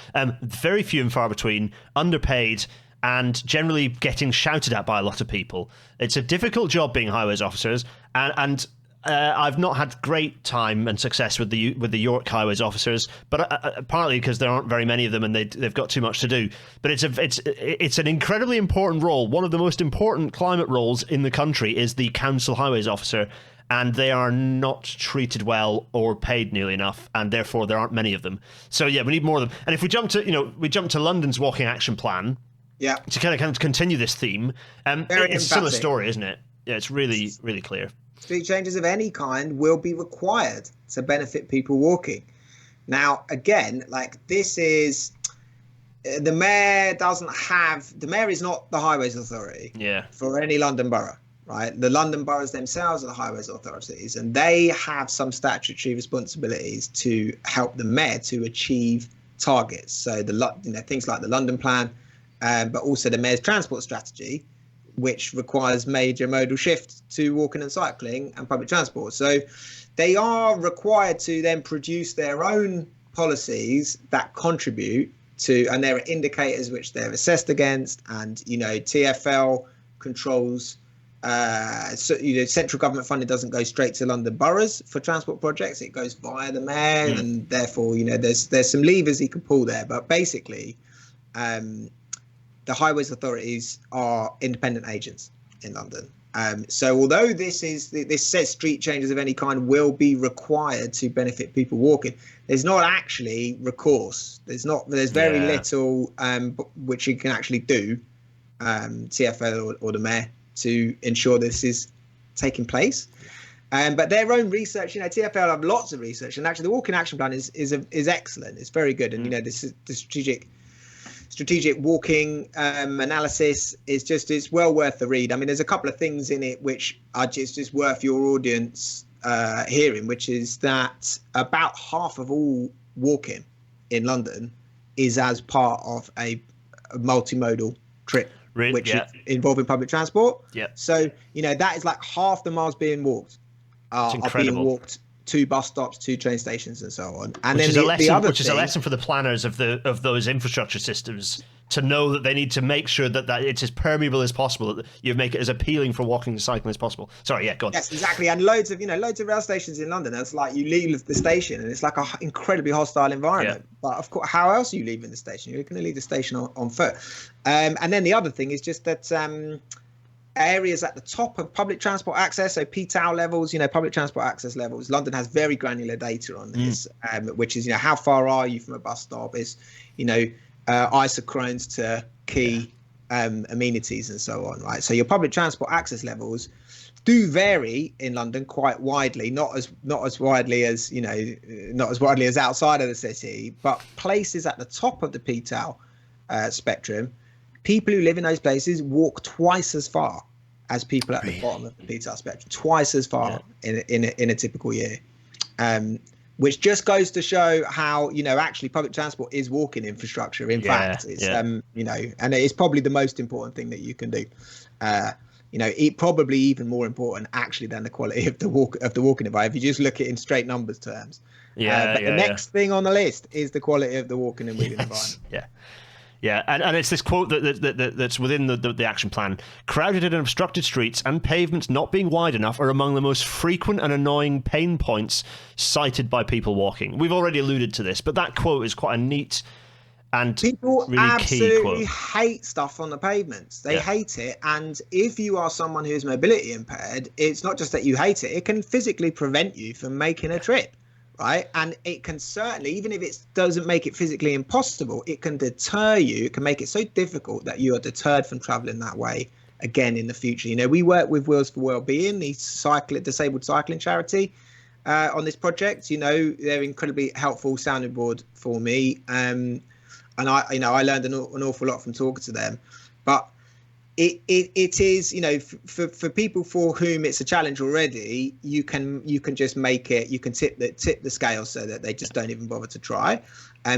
Very few and far between, underpaid, and generally getting shouted at by a lot of people. It's a difficult job being highways officers, and I've not had great time and success with the York highways officers, but partly because there aren't very many of them and they've got too much to do. But it's an incredibly important role. One of the most important climate roles in the country is the council highways officer, and they are not treated well or paid nearly enough, and therefore there aren't many of them. So we need more of them. And if we jump to London's walking action plan, to kind of continue this theme, it's still a story, isn't it? Yeah, it's really, really clear. Street changes of any kind will be required to benefit people walking. Now, again, this is the mayor is not the highways authority for any London borough. right? The London boroughs themselves are the highways authorities, and they have some statutory responsibilities to help the mayor to achieve targets. So things like the London plan, but also the mayor's transport strategy, which requires major modal shift to walking and cycling and public transport. So they are required to then produce their own policies that contribute to, and there are indicators which they're assessed against, and TfL controls. Central government funding doesn't go straight to London boroughs for transport projects. It goes via the mayor, and therefore, there's some levers he can pull there. But basically, the highways authorities are independent agents in London. So although this says street changes of any kind will be required to benefit people walking, there's not actually recourse. There's very little which you can actually do, TfL or the mayor, to ensure this is taking place. But their own research, TfL have lots of research, and actually the walking action plan is excellent. It's very good, and this is the strategic walking analysis it's well worth the read. I mean, there's a couple of things in it which are just worth your audience hearing, which is that about half of all walking in London is as part of a multimodal trip, which is involving public transport. Yeah. So that is like half the miles being walked are being walked to bus stops, to train stations, and so on. And which is a lesson for the planners of those infrastructure systems, to know that they need to make sure that it's as permeable as possible, that you make it as appealing for walking and cycling as possible. Sorry, go on. Yes, exactly. And loads of rail stations in London, it's like you leave the station and it's like an incredibly hostile environment. Yeah. But of course, how else are you leaving the station? You're going to leave the station on foot. And then the other thing is just that areas at the top of public transport access, so PTAL levels, public transport access levels. London has very granular data on this, which is, how far are you from a bus stop? Is, isochrones to key amenities and so on, right? So your public transport access levels do vary in London quite widely, not as widely as outside of the city, but places at the top of the PTAL spectrum, people who live in those places walk twice as far as people at the bottom of the PTAL spectrum, twice as far in a typical year, which just goes to show how actually public transport is walking infrastructure. In fact, it's and it's probably the most important thing that you can do. Probably even more important actually than the quality of the walking environment, if you just look at it in straight numbers terms. But the next thing on the list is the quality of the walking and wheeling environment. Yeah, and it's this quote that's within the action plan. Crowded and obstructed streets and pavements not being wide enough are among the most frequent and annoying pain points cited by people walking. We've already alluded to this, but that quote is quite a neat and people really absolutely key quote. Hate stuff on the pavements. They hate it, and if you are someone who is mobility impaired, it's not just that you hate it; it can physically prevent you from making a trip. Right. And it can certainly, even if it doesn't make it physically impossible, it can deter you. It can make it so difficult that you are deterred from traveling that way again in the future. We work with Wheels for Wellbeing, the disabled cycling charity, on this project. They're incredibly helpful sounding board for me. And I learned an awful lot from talking to them. But it is, for people for whom it's a challenge already, you can just make it, you can tip the scale so that they just don't even bother to try.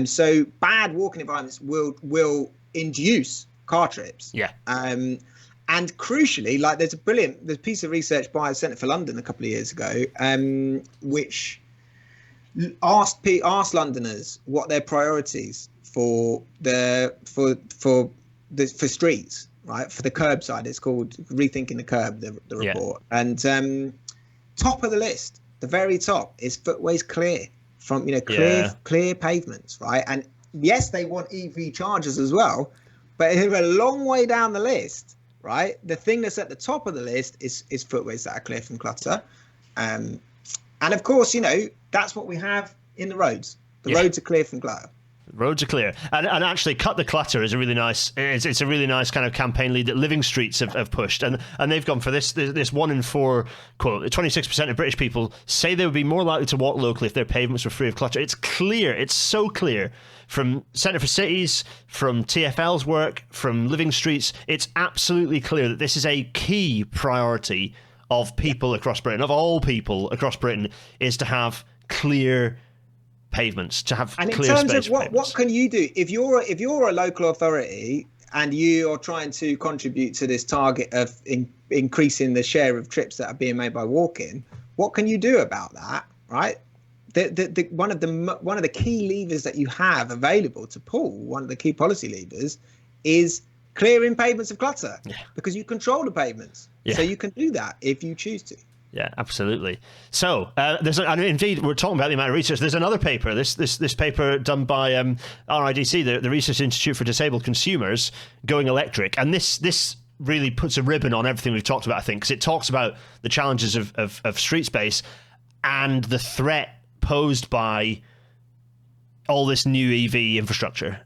So bad walking environments will induce car trips. Yeah. And crucially, like there's a piece of research by the Centre for London a couple of years ago, which asked Londoners what their priorities for streets. Right, for the curbside, it's called Rethinking the Curb, the report. And top of the list, the very top, is footways clear from clear pavements, right? And yes, they want EV chargers as well, but if a long way down the list, right? The thing that's at the top of the list is footways that are clear from clutter, and of course, that's what we have in the roads. The roads are clear from clutter. Roads are clear, and actually, cut the clutter is a really nice. It's a really nice kind of campaign lead that Living Streets have pushed, and they've gone for this 1 in 4 quote. 26% of British people say they would be more likely to walk locally if their pavements were free of clutter. It's clear. It's so clear from Centre for Cities, from TfL's work, from Living Streets. It's absolutely clear that this is a key priority of people across Britain, of all people across Britain, is to have clear pavements, to have and clear in terms space of what can you do if you're a local authority and you are trying to contribute to this target of increasing the share of trips that are being made by walking? What can you do about that, right? One of the key levers that you have available to pull, one of the key policy levers, is clearing pavements of clutter, because you control the pavements, so you can do that if you choose to. Yeah, absolutely. So and indeed, we're talking about the amount of research. There's another paper, this paper done by RIDC, the Research Institute for Disabled Consumers, going electric, and this really puts a ribbon on everything we've talked about, I think, because it talks about the challenges of street space and the threat posed by all this new EV infrastructure.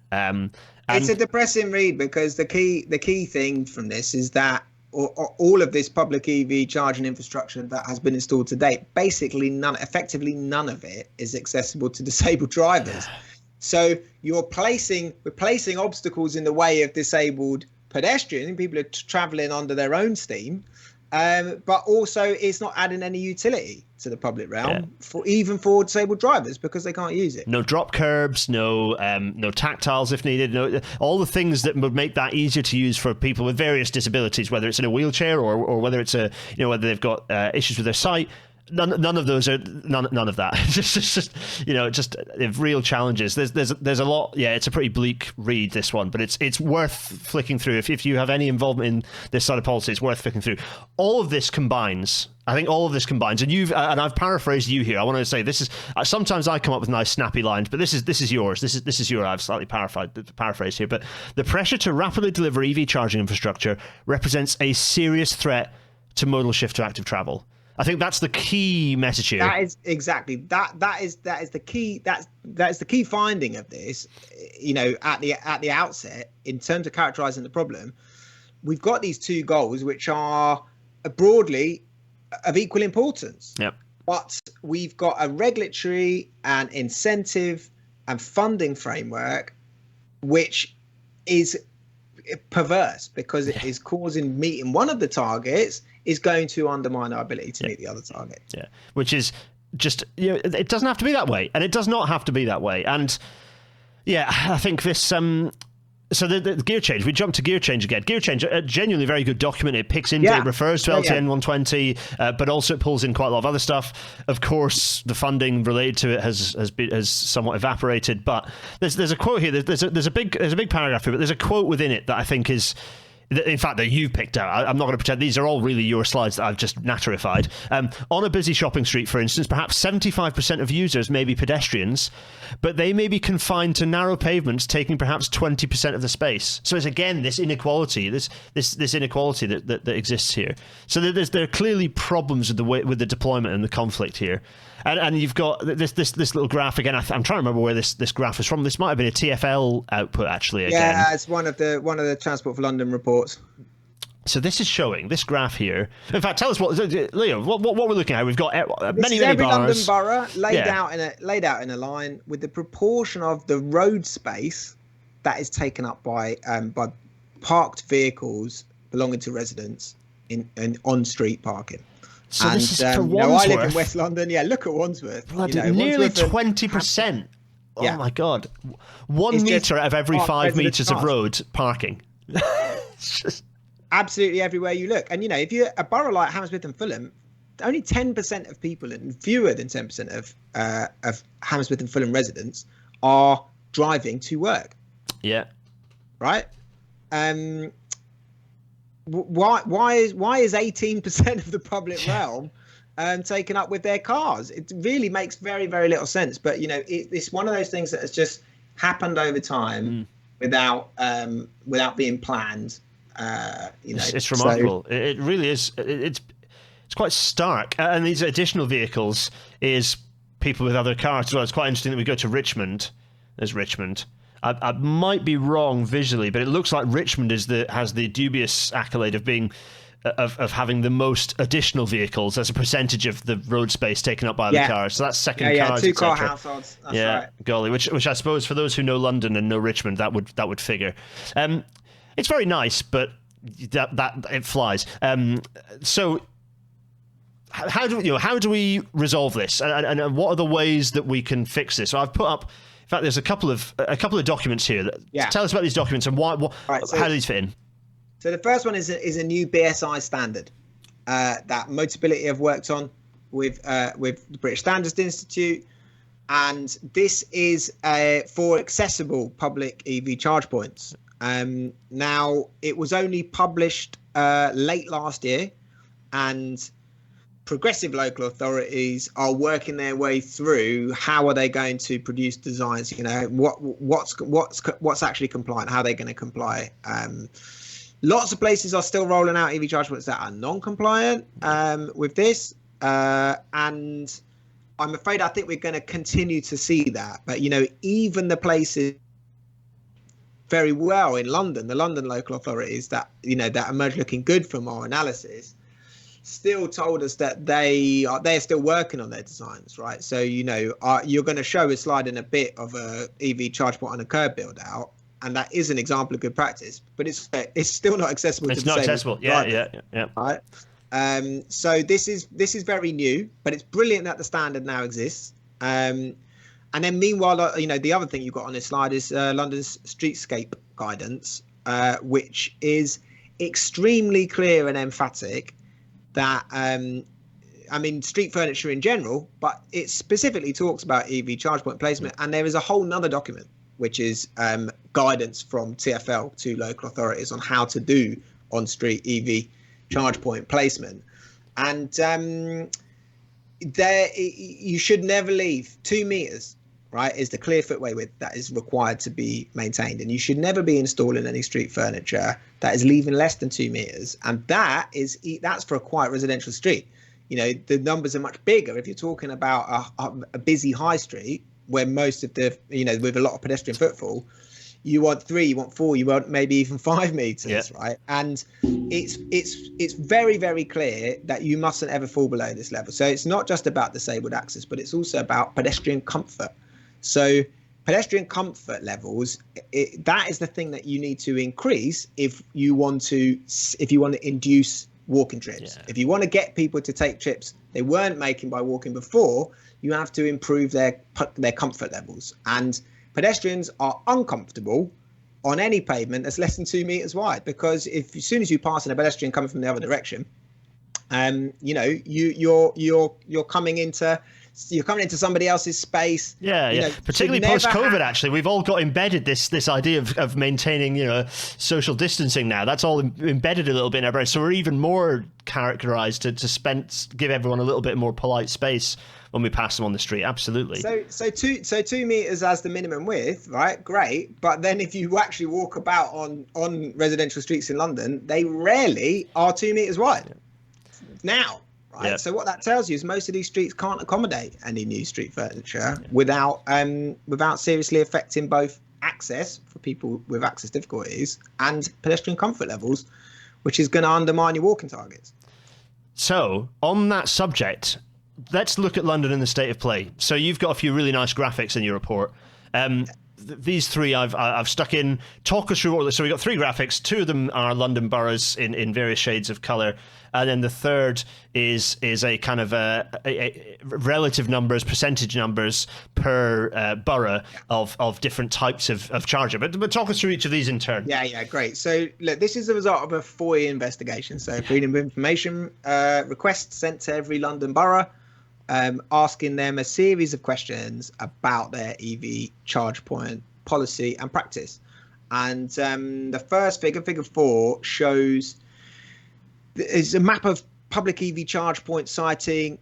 It's a depressing read, because the key thing from this is that all of this public EV charging infrastructure that has been installed to date, effectively none of it is accessible to disabled drivers. So we're placing obstacles in the way of disabled pedestrians. People are traveling under their own steam, but also it's not adding any utility to the public realm for disabled drivers, because they can't use it. No drop curbs, no tactiles if needed, all the things that would make that easier to use for people with various disabilities, whether it's in a wheelchair or whether it's whether they've got issues with their sight. None of those are none of that. just real challenges. There's a lot. Yeah, it's a pretty bleak read, this one, but it's worth flicking through. If you have any involvement in this side of policy, it's worth flicking through. All of this combines. I think all of this combines, and I've paraphrased you here. I want to say this is sometimes I come up with nice snappy lines, but this is yours. This is your. I've slightly paraphrased here, but the pressure to rapidly deliver EV charging infrastructure represents a serious threat to modal shift to active travel. I think that's the key message here. That is exactly that is the key. That's the key finding of this. At the outset, in terms of characterizing the problem, we've got these two goals which are broadly of equal importance. Yep. But we've got a regulatory and incentive and funding framework which is perverse, because it is causing meeting one of the targets is going to undermine our ability to meet the other target. Yeah, which is just, it doesn't have to be that way, and it does not have to be that way. And I think this so the gear change, we jump to gear change again. Gear change, a genuinely very good document. It picks into, it refers to LTN 120, but also it pulls in quite a lot of other stuff. Of course, the funding related to it has somewhat evaporated. But there's a quote here. There's a big paragraph here, but there's a quote within it that I think is, in fact, that you've picked out. I'm not going to pretend these are all really your slides that I've just naturified. On a busy shopping street, for instance, perhaps 75% of users may be pedestrians, but they may be confined to narrow pavements, taking perhaps 20% of the space. So it's again this inequality, this inequality that exists here. So there are clearly problems with the deployment and the conflict here. And you've got this little graph again. I'm trying to remember where this graph is from. This might have been a TfL output, actually. Again. Yeah, it's one of the Transport for London reports. So this is showing this graph here. In fact, tell us Leo, what we're looking at. We've got many every bars. London borough laid out in a line with the proportion of the road space that is taken up by parked vehicles belonging to residents in on-street parking. So this is for Wandsworth. I live in West London. Yeah, look at Wandsworth. Nearly 20%. Oh my God. 1 metre out of every 5 metres of road parking. It's just absolutely everywhere you look. And, if you're a borough like Hammersmith and Fulham, only 10% of people and fewer than 10% of Hammersmith and Fulham residents are driving to work. Yeah. Right? Why is 18% of the public realm taken up with their cars? It really makes very, very little sense. But it's one of those things that has just happened over time without being planned. It's remarkable. It really is. It's quite stark. And these additional vehicles is people with other cars as well. It's quite interesting that we go to Richmond. as Richmond. I might be wrong visually, but it looks like Richmond has the dubious accolade of being of having the most additional vehicles as a percentage of the road space taken up by the cars. So that's second cars, 2-car households. That's right. Golly, which I suppose for those who know London and know Richmond, that would figure. It's very nice, but that it flies. So how do we resolve this, and what are the ways that we can fix this? So I've put up. In fact, there's a couple of documents here. Tell us about these documents and why. How do these fit in? So the first one is a new BSI standard that Motability have worked on with the British Standards Institute, and this is for accessible public EV charge points. Now, it was only published late last year, and progressive local authorities are working their way through how are they going to produce designs. What's actually compliant? How are they going to comply? Lots of places are still rolling out EV charge points that are non-compliant with this, and I'm afraid I think we're going to continue to see that. But even the places very well in London, the London local authorities that emerged looking good from our analysis, still told us that they're still working on their designs, right? So you're going to show a slide in a bit of a EV charge point on a curb build out, and that is an example of good practice, but it's still not accessible. It's not accessible. Yeah. Right. So this is very new, but it's brilliant that the standard now exists. And then meanwhile, the other thing you've got on this slide is London's streetscape guidance, which is extremely clear and emphatic that, street furniture in general, but it specifically talks about EV charge point placement. And there is a whole nother document, which is guidance from TfL to local authorities on how to do on-street EV charge point placement. And you should never leave 2 meters, right, is the clear footway width that is required to be maintained. And you should never be installing any street furniture that is leaving less than 2 meters. And that's for a quiet residential street. The numbers are much bigger if you're talking about a busy high street where most of the, with a lot of pedestrian footfall. You want 3, you want 4, you want maybe even 5 meters, right? And it's very, very clear that you mustn't ever fall below this level. So it's not just about disabled access, but it's also about pedestrian comfort. So pedestrian comfort levels, that is the thing that you need to increase if you want to induce walking trips. If you want to get people to take trips they weren't making by walking before, you have to improve their comfort levels. And pedestrians are uncomfortable on any pavement that's less than 2 meters wide, because as soon as you pass a pedestrian coming from the other direction, you're coming into somebody else's space. Particularly post-COVID. Actually, we've all got embedded this idea of maintaining social distancing now. That's all embedded a little bit in our brain. So we're even more characterized to give everyone a little bit more polite space when we pass them on the street. Absolutely. So 2 meters as the minimum width, right? Great. But then if you actually walk about on residential streets in London, they rarely are 2 meters wide now. Right. So what that tells you is most of these streets can't accommodate any new street furniture without seriously affecting both access for people with access difficulties and pedestrian comfort levels, which is going to undermine your walking targets. So on that subject, let's look at London in the state of play. So you've got a few really nice graphics in your report. These 3 I've stuck in. Talk us through all this. So we've got 3 graphics. 2 of them are London boroughs in various shades of colour. And then the third is a kind of a relative numbers, percentage numbers per borough of different types of charger. But talk us through each of these in turn. Yeah, great. So look, this is the result of a FOIA investigation. So Freedom of Information request sent to every London borough, asking them a series of questions about their EV charge point policy and practice. And the first figure 4, shows is a map of public EV charge point siting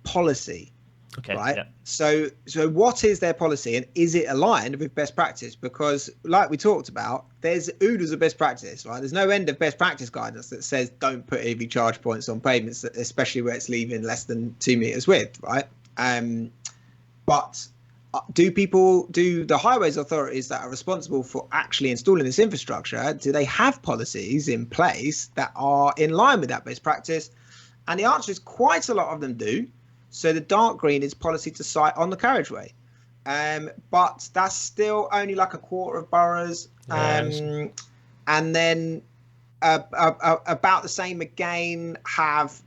policy. Okay. Right. Yeah. So what is their policy, and is it aligned with best practice? Because like we talked about, there's oodles of best practice, right? There's no end of best practice guidance that says don't put EV charge points on pavements, especially where it's leaving less than 2 meters width, right? But do the highways authorities that are responsible for actually installing this infrastructure, do they have policies in place that are in line with that best practice? And the answer is quite a lot of them do. So the dark green is policy to site on the carriageway. But that's still only like a quarter of boroughs. And then about the same again have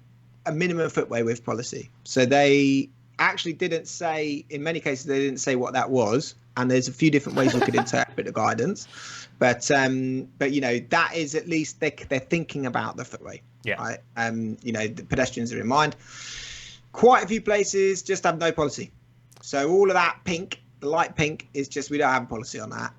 a minimum footway width policy. So they actually didn't say, in many cases, they didn't say what that was. And there's a few different ways you could interpret the guidance. But that is at least they're thinking about the footway. Yeah. Right? The pedestrians are in mind. Quite a few places just have no policy. So all of that pink, the light pink, is just we don't have a policy on that.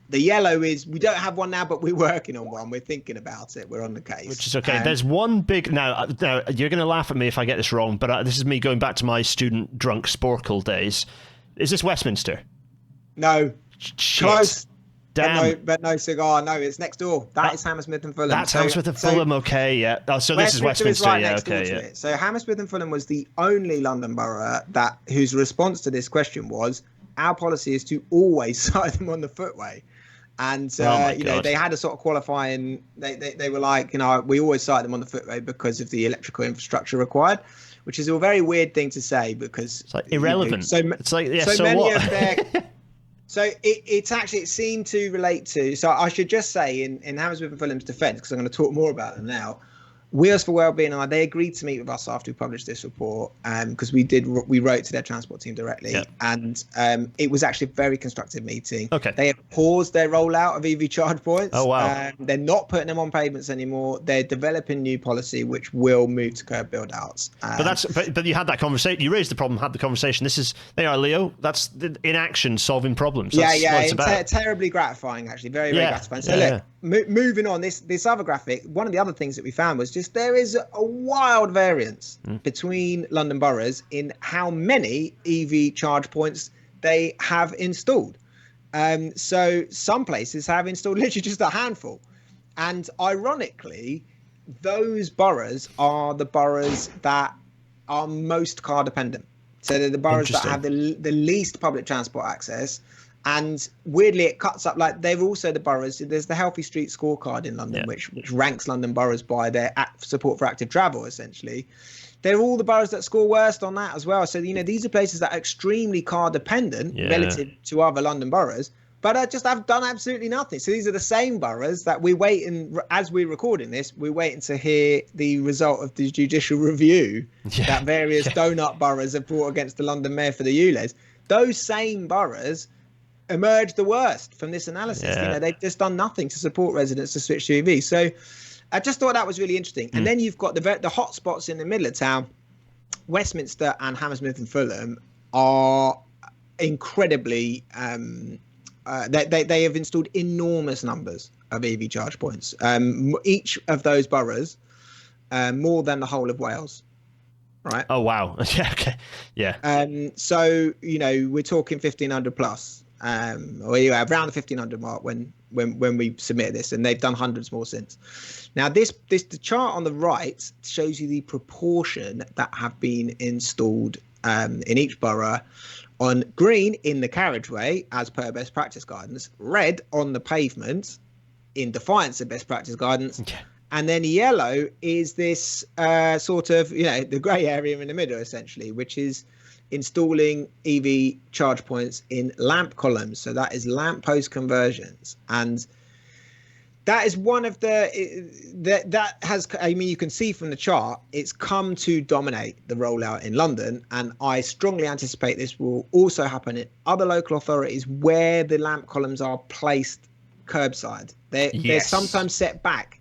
The yellow is we don't have one now, but we're working on one. We're thinking about it. We're on the case. Which is okay. There's one big... Now you're going to laugh at me if I get this wrong, but this is me going back to my student drunk sporkle days. Is this Westminster? No. Shit. Close. Damn. But no cigar. No, it's next door. That is Hammersmith and Fulham. That's Hammersmith and Fulham, okay, yeah. Oh, so this is Westminster, right yeah, next door okay, to yeah. it. So Hammersmith and Fulham was the only London borough whose response to this question was, our policy is to always site them on the footway. And, they had a sort of qualifying, they were like, we always site them on the footway because of the electrical infrastructure required, which is a very weird thing to say because... It's like irrelevant. It's like, yeah, so many what? Of their... So it seemed to relate to... So I should just say, in Hammersmith and Fulham's defence, because I'm going to talk more about them now, Wheels for Wellbeing they agreed to meet with us after we published this report because we wrote to their transport team directly. Yep. And it was actually a very constructive meeting. Okay. They have paused their rollout of EV charge points. Oh, wow. They're not putting them on pavements anymore. They're developing new policy which will move to curb build outs. But you had that conversation. You raised the problem, had the conversation. They are, Leo. That's in action solving problems. That's what it's about. Terribly gratifying, actually. Very, very gratifying. So look, moving on, this other graphic, one of the other things that we found was just there is a wild variance between London boroughs in how many EV charge points they have installed. So some places have installed literally just a handful. And ironically, those boroughs are the boroughs that are most car dependent. So they're the boroughs that have the least public transport access. And weirdly, it cuts up like they're also the boroughs. There's the Healthy Street scorecard in London, which ranks London boroughs by their support for active travel, essentially. They're all the boroughs that score worst on that as well. So, these are places that are extremely car dependent relative to other London boroughs, but just have done absolutely nothing. So these are the same boroughs that we're waiting, as we're recording this, we're waiting to hear the result of the judicial review that various donut boroughs have brought against the London mayor for the ULEZ. Those same boroughs emerged the worst from this analysis. They've just done nothing to support residents to switch to EV. So I just thought that was really interesting. And then you've got the hot spots in the middle of town. Westminster and Hammersmith and Fulham are incredibly they have installed enormous numbers of EV charge points. Each of those boroughs more than the whole of Wales. Right. Oh wow. Yeah. Okay. Yeah. So we're talking 1,500 plus. Around the 1,500 mark when we submitted this, and they've done hundreds more since. Now, the chart on the right shows you the proportion that have been installed in each borough. On green in the carriageway, as per best practice guidance, red on the pavement, in defiance of best practice guidance, and then yellow is this sort of the grey area in the middle, essentially, which is installing EV charge points in lamp columns. So that is lamp post conversions, and that is one of that has, you can see from the chart, it's come to dominate the rollout in London, and I strongly anticipate this will also happen in other local authorities where the lamp columns are placed curbside. They're sometimes set back.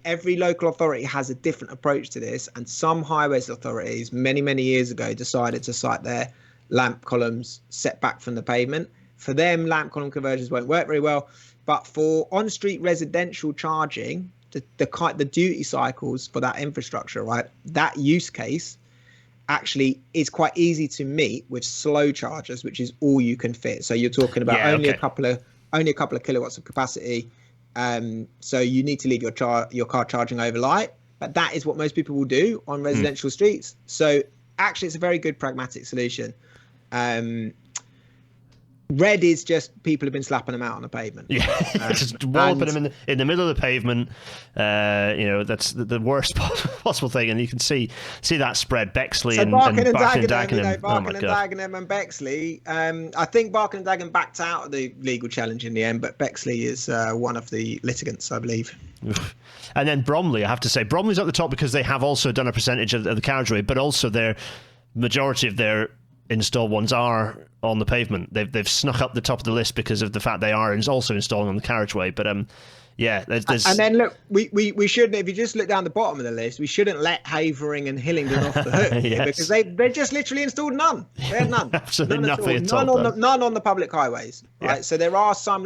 Every local authority has a different approach to this, and some highways authorities many years ago decided to site their lamp columns set back from the pavement. For them, lamp column conversions won't work very well, but for on-street residential charging, the duty cycles for that infrastructure, right, that use case actually is quite easy to meet with slow chargers, which is all you can fit. So you're talking about only a couple of kilowatts of capacity. So you need to leave your car charging overnight, but that is what most people will do on residential streets. So actually, it's a very good pragmatic solution. Red is just people have been slapping them out on the pavement. Yeah, just walloping them in the middle of the pavement. That's the worst possible thing, and you can see that spread. Bexley so and Barking and Dagenham. Barking and Dagenham and Bexley. I think Barking and Dagenham backed out of the legal challenge in the end, but Bexley is one of the litigants, I believe. And then Bromley, I have to say, Bromley's at the top because they have also done a percentage of the carriageway, but also their majority of their installed ones are on the pavement. They've snuck up the top of the list because of the fact they are also installing on the carriageway. But there's... And then look, we shouldn't, if you just look down the bottom of the list, we shouldn't let Havering and Hillingdon off the hook yes. because they just literally installed none. They had none. Absolutely none nothing at all. all. None on the public highways. Right. Yeah. So there are some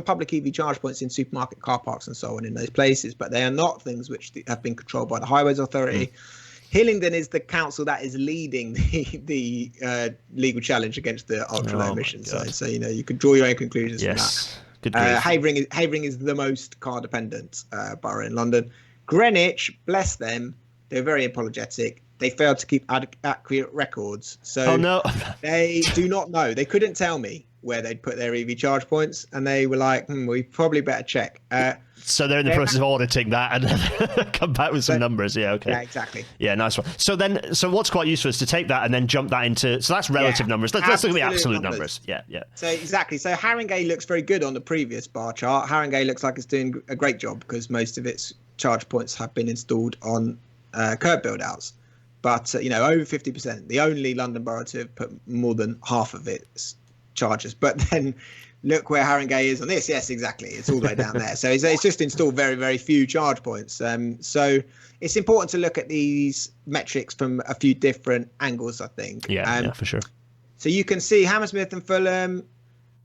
public EV charge points in supermarket car parks and so on in those places, but they are not things which have been controlled by the Highways Authority. Hillingdon is the council that is leading the legal challenge against the ultra low emission side. So you can draw your own conclusions from that. Good Havering is the most car dependent borough in London. Greenwich, bless them, they're very apologetic. They failed to keep accurate records. So they do not know. They couldn't tell me where they'd put their EV charge points, and they were like, we probably better check. So they're in the process of auditing that and come back with some numbers. Yeah, okay. Yeah, exactly. Yeah, nice one. So what's quite useful is to take that and then jump that into... So that's relative numbers. Let's look at the absolute numbers. Yeah. So exactly. So Haringey looks very good on the previous bar chart. Haringey looks like it's doing a great job because most of its charge points have been installed on curb build-outs. But, over 50%. The only London borough to have put more than half of its charges. But then... Look where Haringey is on this. Yes, exactly. It's all the way down there. So it's just installed very, very few charge points. So it's important to look at these metrics from a few different angles, I think. Yeah, for sure. So you can see Hammersmith and Fulham,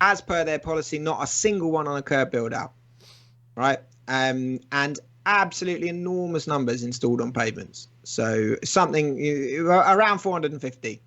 as per their policy, not a single one on a curb build out, right? And absolutely enormous numbers installed on pavements. So something around 450.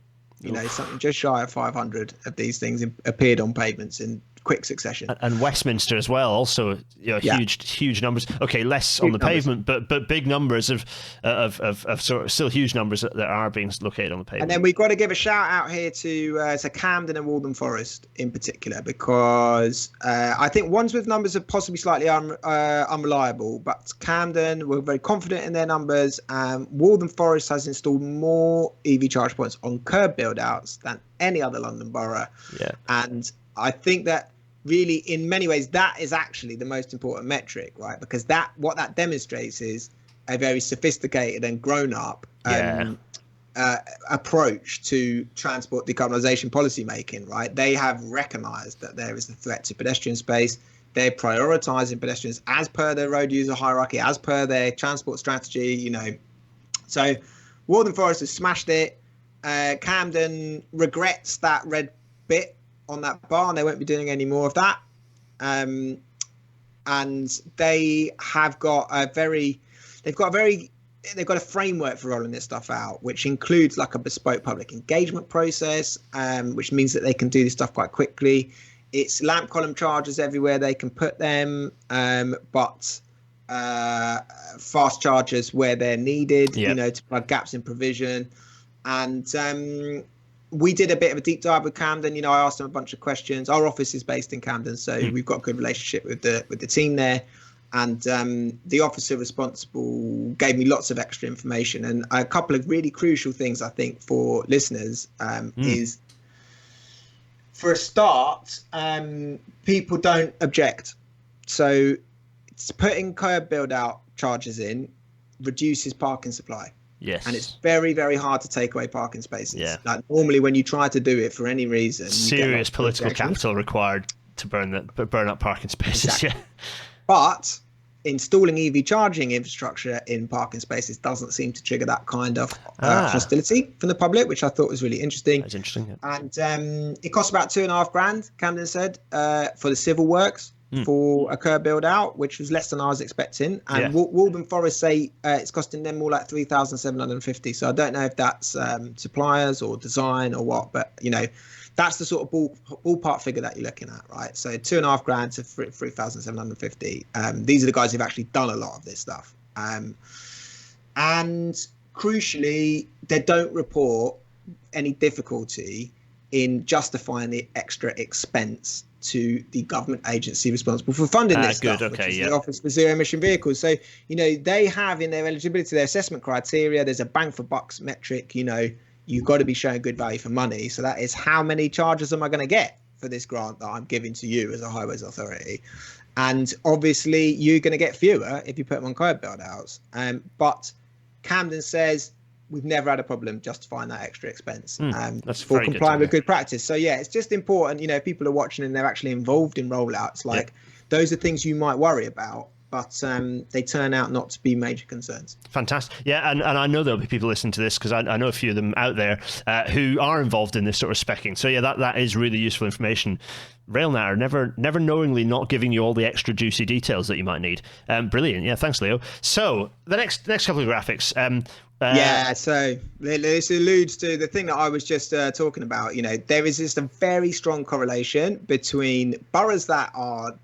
Something just shy of 500 of these things appeared on pavements in quick succession. And Westminster as well, also huge numbers. Okay, less huge on the pavement, but big numbers of sort of still huge numbers that are being located on the pavement. And then we've got to give a shout out here to Camden and Waltham Forest in particular, because I think ones with numbers are possibly slightly unreliable, but Camden were very confident in their numbers. Waltham Forest has installed more EV charge points on curb build outs than any other London borough. Yeah. And I think that really, in many ways, that is actually the most important metric, right? Because what that demonstrates is a very sophisticated and grown-up approach to transport decarbonisation policy making, right? They have recognised that there is a threat to pedestrian space. They're prioritising pedestrians as per their road user hierarchy, as per their transport strategy, So Waltham Forest has smashed it. Camden regrets that red bit on that bar, and they won't be doing any more of that. And they have got a framework for rolling this stuff out, which includes like a bespoke public engagement process, which means that they can do this stuff quite quickly. It's lamp column chargers everywhere they can put them, but fast chargers where they're needed, to plug gaps in provision. And we did a bit of a deep dive with Camden. I asked them a bunch of questions. Our office is based in Camden, so we've got a good relationship with the team there. And the officer responsible gave me lots of extra information. And a couple of really crucial things, I think, for listeners is, for a start, people don't object. So it's putting curb build-out charges in reduces parking supply. Yes. And it's very, very hard to take away parking spaces. Yeah. Like normally when you try to do it for any reason, serious political capital required to burn up parking spaces. Exactly. Yeah. But installing EV charging infrastructure in parking spaces doesn't seem to trigger that kind of hostility from the public, which I thought was really interesting. That's interesting. Yeah. And it costs about $2,500, Camden said, for the civil works. For a curb build out, which was less than I was expecting, and Waltham Forest say it's costing them more like $3,750. So I don't know if that's suppliers or design or what, but that's the sort of ballpark figure that you're looking at, right? So $2,500 to $3,750. These are the guys who've actually done a lot of this stuff, and crucially, they don't report any difficulty in justifying the extra expense to the government agency responsible for funding this stuff, which is the Office for Zero Emission Vehicles. So, they have in their eligibility, their assessment criteria, there's a bang for bucks metric. You've got to be showing good value for money. So that is, how many charges am I going to get for this grant that I'm giving to you as a highways authority? And obviously you're going to get fewer if you put them on curb build outs. But Camden says we've never had a problem justifying that extra expense for complying with good practice. So yeah, it's just important, if people are watching and they're actually involved in rollouts, those are things you might worry about, but they turn out not to be major concerns. Fantastic. Yeah, and I know there'll be people listening to this, because I know a few of them out there who are involved in this sort of specking. So yeah, that is really useful information. RailNet are never knowingly not giving you all the extra juicy details that you might need. Brilliant. Yeah, thanks, Leo. So the next couple of graphics. So this alludes to the thing that I was just talking about. There is just a very strong correlation between boroughs that are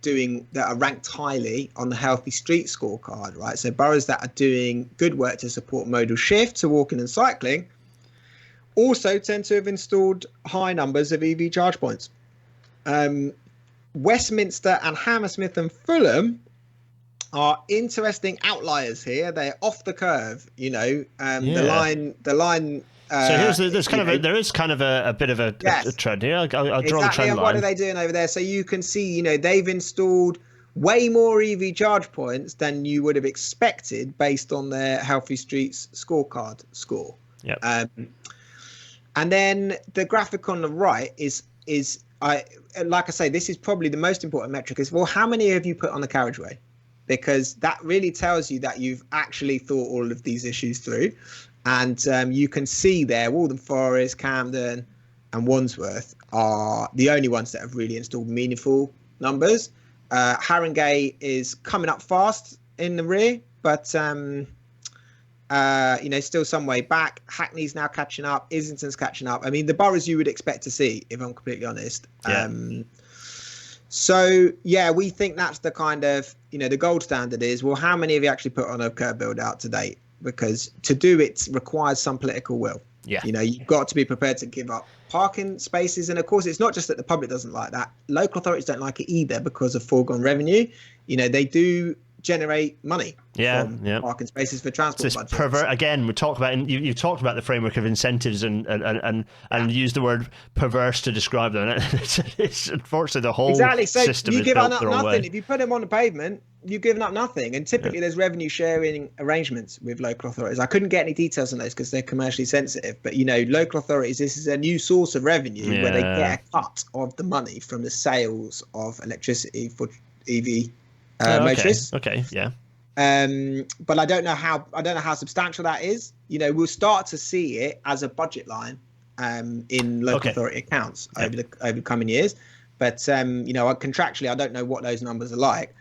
ranked highly on the Healthy Street scorecard, right? So boroughs that are doing good work to support modal shift to walking and cycling also tend to have installed high numbers of EV charge points. Westminster and Hammersmith and Fulham are interesting outliers here. They're off the curve, The line. So there is kind of a bit of a trend here. I'll draw the trend line. What are they doing over there? So you can see, they've installed way more EV charge points than you would have expected based on their Healthy Streets scorecard score. Yep. And then the graphic on the right is like I say, this is probably the most important metric is, well, how many have you put on the carriageway? Because that really tells you that you've actually thought all of these issues through. And you can see there, Waltham Forest, Camden and Wandsworth are the only ones that have really installed meaningful numbers. Haringey is coming up fast in the rear, but still some way back. Hackney's now catching up. Islington's catching up. I mean, the boroughs you would expect to see, if I'm completely honest. Yeah. So, yeah, we think that's the kind of, the gold standard is, well, how many have you actually put on a curb build out to date? Because to do it requires some political will. Yeah. You've got to be prepared to give up parking spaces. And of course, it's not just that the public doesn't like that. Local authorities don't like it either because of foregone revenue. They do generate money from parking spaces for transport budgets. Again, we talk about you talked about the framework of incentives and used the word perverse to describe them. It's unfortunately the whole system you is give built up the wrong nothing. way. If you put them on the pavement, you've given up nothing. And typically there's revenue sharing arrangements with local authorities. I couldn't get any details on those because they're commercially sensitive. But local authorities, this is a new source of revenue where they get a cut of the money from the sales of electricity for EV motorists. Okay, yeah. But I don't know how substantial that is. We'll start to see it as a budget line in local authority accounts over the coming years. But contractually, I don't know what those numbers are like.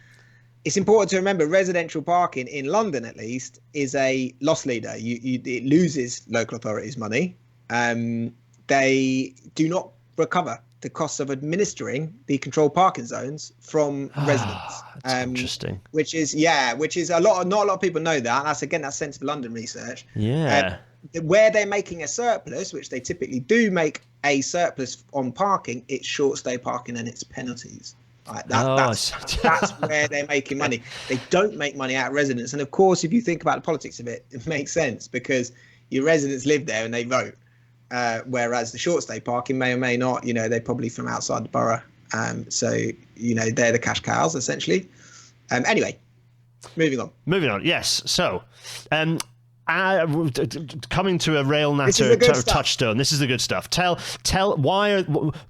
It's important to remember residential parking in London, at least, is a loss leader. It loses local authorities money. They do not recover the costs of administering the controlled parking zones from residents. That's interesting. Which is not a lot of people know that. That's Centre for London research. Yeah. Where they're making a surplus, which they typically do make a surplus on parking, it's short stay parking and it's penalties. Right? That's where they're making money. They don't make money out of residents. And of course, if you think about the politics of it, it makes sense because your residents live there and they vote. Whereas the short stay parking may or may not, they're probably from outside the borough. So they're the cash cows essentially. Anyway, moving on. Yes. So, coming to a rail natter touchstone. This is the good stuff. Tell where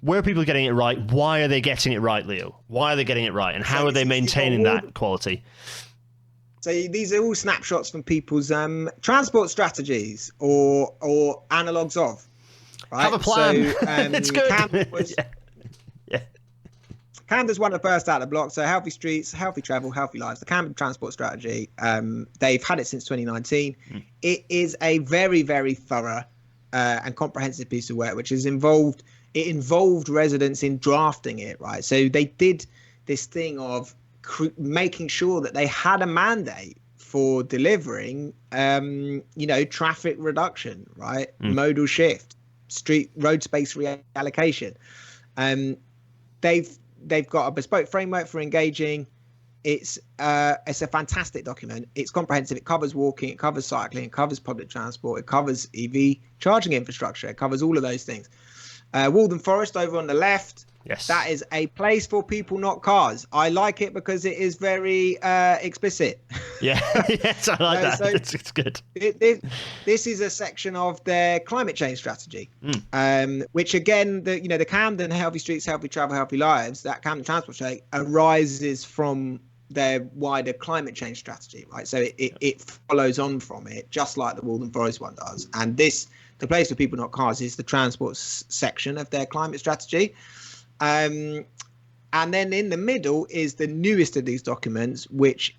are people getting it right? Why are they getting it right, Leo? Why are they getting it right? And how are they maintaining that quality? So these are all snapshots from people's transport strategies or analogues of. Right? Have a plan. So, it's good. Camden's one of the first out of the block. So healthy streets, healthy travel, healthy lives. The Camden transport strategy. They've had it since 2019. It is a very, very thorough and comprehensive piece of work, which involved residents in drafting it. Right. So they did this thing of making sure that they had a mandate for delivering, traffic reduction, right? Modal shift. street road space reallocation. They've got a bespoke framework for engaging. It's a fantastic document. It's comprehensive. It covers walking, it covers cycling, it covers public transport, it covers EV charging infrastructure, it covers all of those things. Walden Forest over on the left. Yes. That is a place for people, not cars. I like it because it is very explicit. Yeah, yes, I like that. So it's good. This is a section of their climate change strategy, which again, the Camden Healthy Streets, Healthy Travel, Healthy Lives, that Camden Transport strategy arises from their wider climate change strategy, right? So it follows on from it, just like the Walden Forest one does. And the place for people, not cars, is the transport section of their climate strategy. And then in the middle is the newest of these documents, which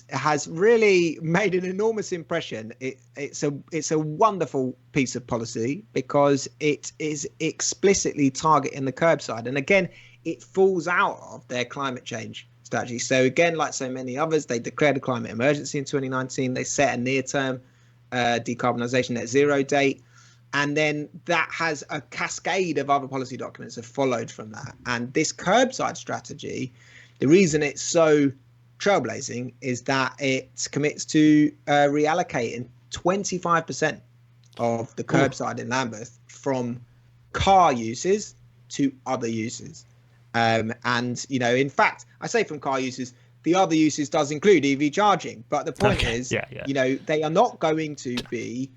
has really made an enormous impression. It's a wonderful piece of policy because it is explicitly targeting the curbside. And again, it falls out of their climate change strategy. So again, like so many others, they declared a climate emergency in 2019. They set a near-term decarbonisation net zero date. And then that has a cascade of other policy documents have followed from that. And this curbside strategy, the reason it's so trailblazing is that it commits to reallocating 25% of the curbside in Lambeth from car uses to other uses. And, in fact, I say from car uses, the other uses does include EV charging. But the point is, they are not going to be...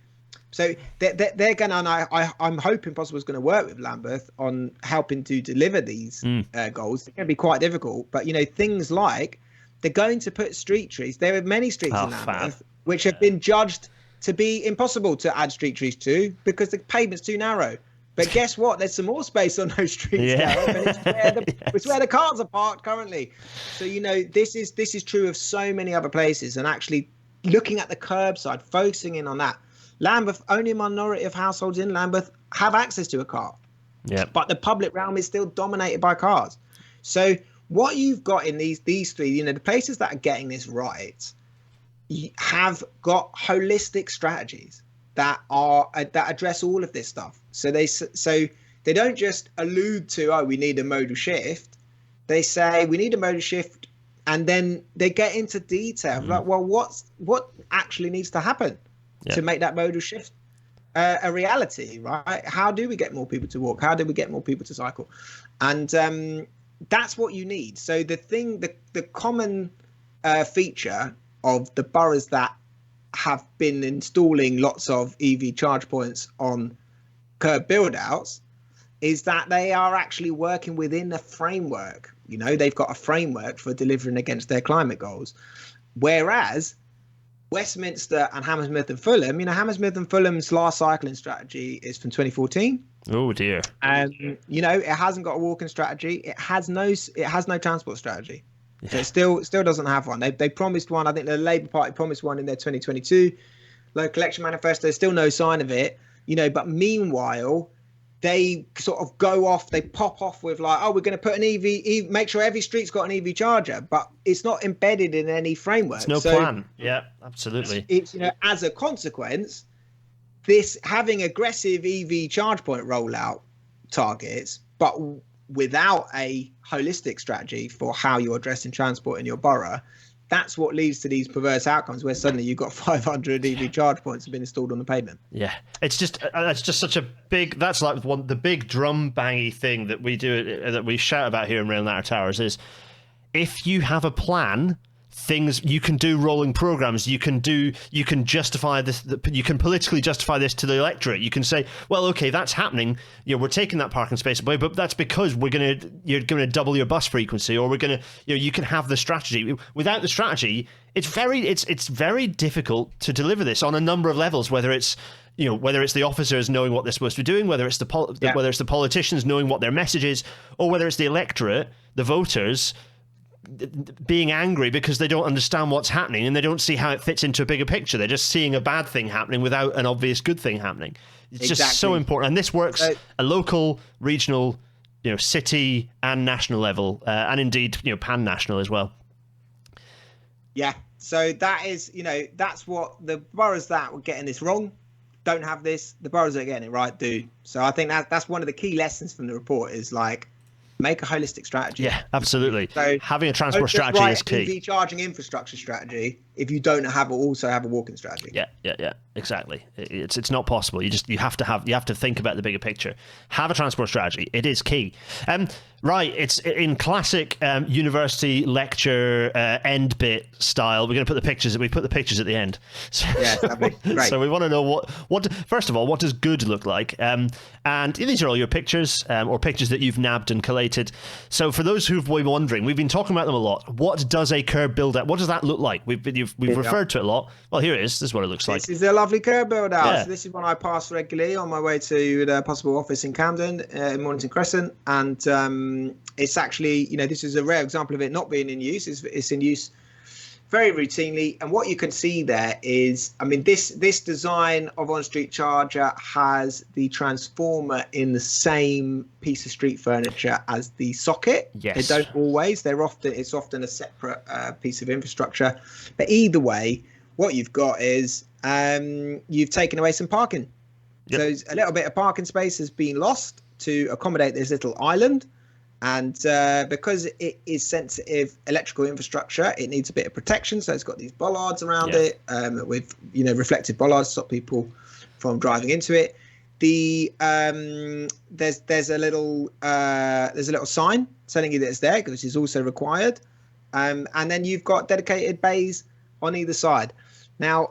So they're going to, and I'm hoping Possible is going to work with Lambeth on helping to deliver these goals. They're going to be quite difficult, but things like they're going to put street trees. There are many streets in Lambeth which have been judged to be impossible to add street trees to because the pavement's too narrow. But guess what? There's some more space on those streets now, and it's where the cars are parked currently. So this is true of so many other places, and actually looking at the curbside, focusing in on that. Lambeth, only a minority of households in Lambeth have access to a car. Yeah. But the public realm is still dominated by cars. So what you've got in these three, the places that are getting this right have got holistic strategies that address all of this stuff. So they don't just allude to, we need a modal shift. They say we need a modal shift, and then they get into detail. Like, well, what actually needs to happen to make that modal shift a reality, right? How do we get more people to walk? How do we get more people to cycle? And that's what you need. So the common feature of the boroughs that have been installing lots of EV charge points on curb build-outs is that they are actually working within a framework. They've got a framework for delivering against their climate goals. Whereas Westminster and Hammersmith and Fulham, Hammersmith and Fulham's last cycling strategy is from 2014. Oh dear. And it hasn't got a walking strategy. It has no transport strategy. Yeah. So it still doesn't have one. They promised one. I think the Labour Party promised one in their 2022 local election manifesto. There's still no sign of it. But meanwhile, they sort of go off, they pop off with like, we're going to put an EV, make sure every street's got an EV charger, but it's not embedded in any framework. It's no plan. Yeah, absolutely. It's, as a consequence, this having aggressive EV charge point rollout targets, but without a holistic strategy for how you're addressing transport in your borough, that's what leads to these perverse outcomes where suddenly you've got 500 EV charge points have been installed on the pavement. Yeah, it's just such a big. That's like the big drum bangy thing that we do, that we shout about here in Rail Natter Towers is, if you have a plan, things you can do rolling programs. You can justify this. You can politically justify this to the electorate. You can say, well, okay, that's happening. We're taking that parking space away, but that's because you're gonna double your bus frequency, or we're gonna, you can have the strategy. Without the strategy, it's very difficult to deliver this on a number of levels. Whether it's the officers knowing what they're supposed to be doing, whether it's the politicians knowing what their message is, or whether it's the electorate, the voters, being angry because they don't understand what's happening and they don't see how it fits into a bigger picture. They're just seeing a bad thing happening without an obvious good thing happening. It's just so important. And this works a local, regional, city and national level, and indeed, pan-national as well. Yeah. So that is, that's what the boroughs that were getting this wrong. don't have this, the boroughs that are getting it right do. So I think that's one of the key lessons from the report is like, make a holistic strategy. Yeah, absolutely. So having a transport don't just strategy write is an key. EV charging infrastructure strategy if you don't also have a walking strategy. Yeah, exactly. It's not possible. You have to think about the bigger picture. Have a transport strategy. It is key. Right, it's in classic university lecture end bit style. We're going to put the pictures. We put the pictures at the end. So, yeah, that'd be great. So we want to know what. First of all, what does good look like? And these are all your pictures or pictures that you've nabbed and collated. So for those who've been wondering, we've been talking about them a lot. What does a curb build out? What does that look like? We've referred to it a lot. Well, here it is. This is what it looks like. This is a lovely curb build out. Yeah. So this is one I pass regularly on my way to the possible office in Camden, in Mornington Crescent, and it's actually, this is a rare example of it not being in use. It's in use very routinely, and what you can see there is, this design of on-street charger has the transformer in the same piece of street furniture as the socket. Yes. They don't always. It's often a separate piece of infrastructure. But either way, what you've got is you've taken away some parking. Yep. So a little bit of parking space has been lost to accommodate this little island. And because it is sensitive electrical infrastructure, it needs a bit of protection. So it's got these bollards around it with reflective bollards to stop people from driving into it. There's a little sign telling you that it's there, which is also required. And then you've got dedicated bays on either side. Now,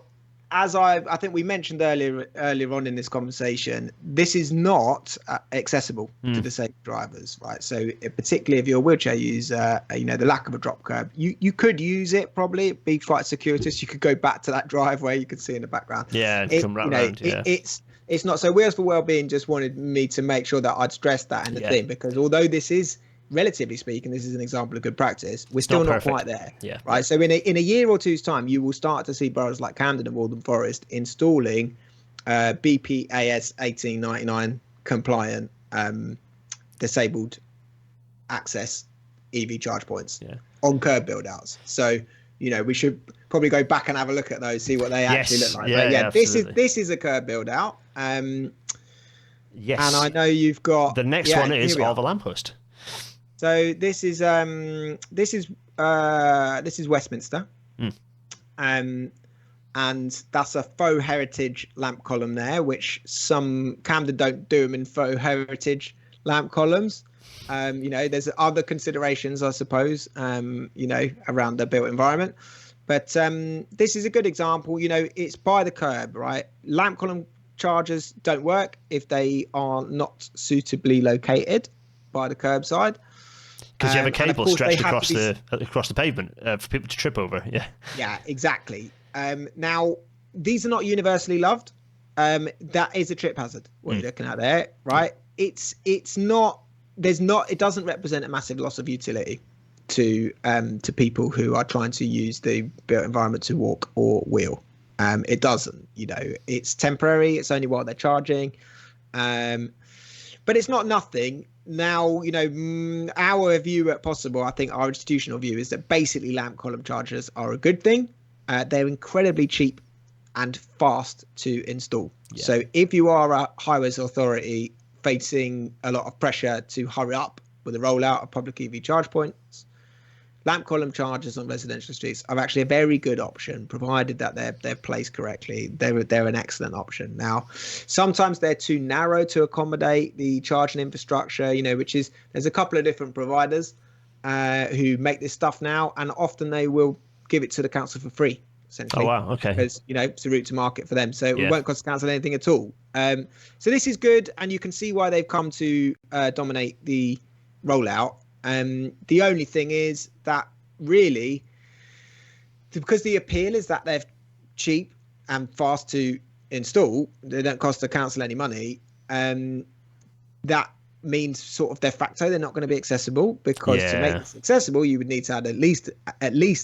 as I think we mentioned earlier on in this conversation, this is not accessible to disabled drivers, right? So particularly if you're a wheelchair user, the lack of a drop curb, you could use it probably. It'd be quite circuitous. You could go back to that driveway you could see in the background. Yeah, come right around. It's not. So Wheels for Wellbeing just wanted me to make sure that I'd stress that in the thing, because although this is, relatively speaking, this is an example of good practice, we're still not quite there. Yeah. Right. So in a year or two's time, you will start to see boroughs like Camden and Waltham Forest installing BPAS 1899 compliant disabled access EV charge points on curb build outs. So, we should probably go back and have a look at those, see what they actually look like. Yeah, this is a curb build out. Yes. And I know you've got the next one is of a lamppost. So this is Westminster, and that's a faux heritage lamp column there, which some Camden don't do them in faux heritage lamp columns. There's other considerations, I suppose, around the built environment, but this is a good example. It's by the curb, right? Lamp column chargers don't work if they are not suitably located by the curbside. Because you have a cable stretched across the pavement for people to trip over. Yeah, exactly. Now, these are not universally loved. That is a trip hazard. What you're looking at there, right? It's not. It doesn't represent a massive loss of utility to people who are trying to use the built environment to walk or wheel. It doesn't. It's temporary. It's only while they're charging. But it's not nothing. Now, our view at Possible, I think our institutional view is that basically lamp column chargers are a good thing. They're incredibly cheap and fast to install. Yeah. So if you are a highways authority facing a lot of pressure to hurry up with the rollout of public EV charge points, lamp column chargers on residential streets are actually a very good option, provided that they're placed correctly. They're an excellent option. Now, sometimes they're too narrow to accommodate the charging infrastructure, there's a couple of different providers who make this stuff now, and often they will give it to the council for free, essentially. Oh, wow. Okay. Because, it's a route to market for them. So it won't cost the council anything at all. So this is good, and you can see why they've come to dominate the rollout. The only thing is that really, because the appeal is that they're cheap and fast to install, they don't cost the council any money. That means sort of de facto they're not going to be accessible, because to make this accessible, you would need to add at least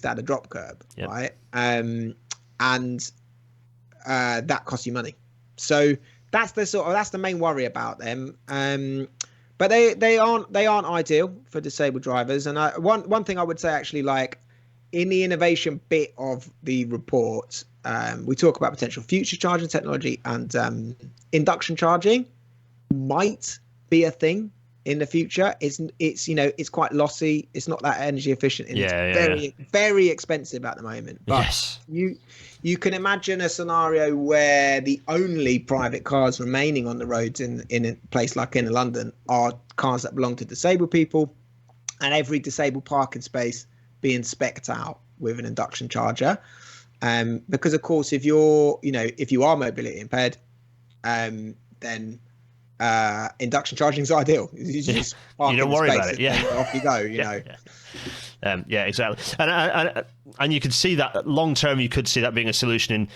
add a drop curb, right? And that costs you money. So that's the main worry about them. But they aren't ideal for disabled drivers. And one thing I would say, actually, like in the innovation bit of the report, We talk about potential future charging technology, and induction charging might be a thing in the future. It's quite lossy. It's not that energy efficient, and it's very expensive at the moment. But you can imagine a scenario where the only private cars remaining on the roads in a place like in London are cars that belong to disabled people, and every disabled parking space being specced out with an induction charger. Because of course, if you are mobility impaired, then induction charging is ideal. You just park, you don't worry about it. Yeah, off you go. Exactly. And you could see that long term. You could see that being a solution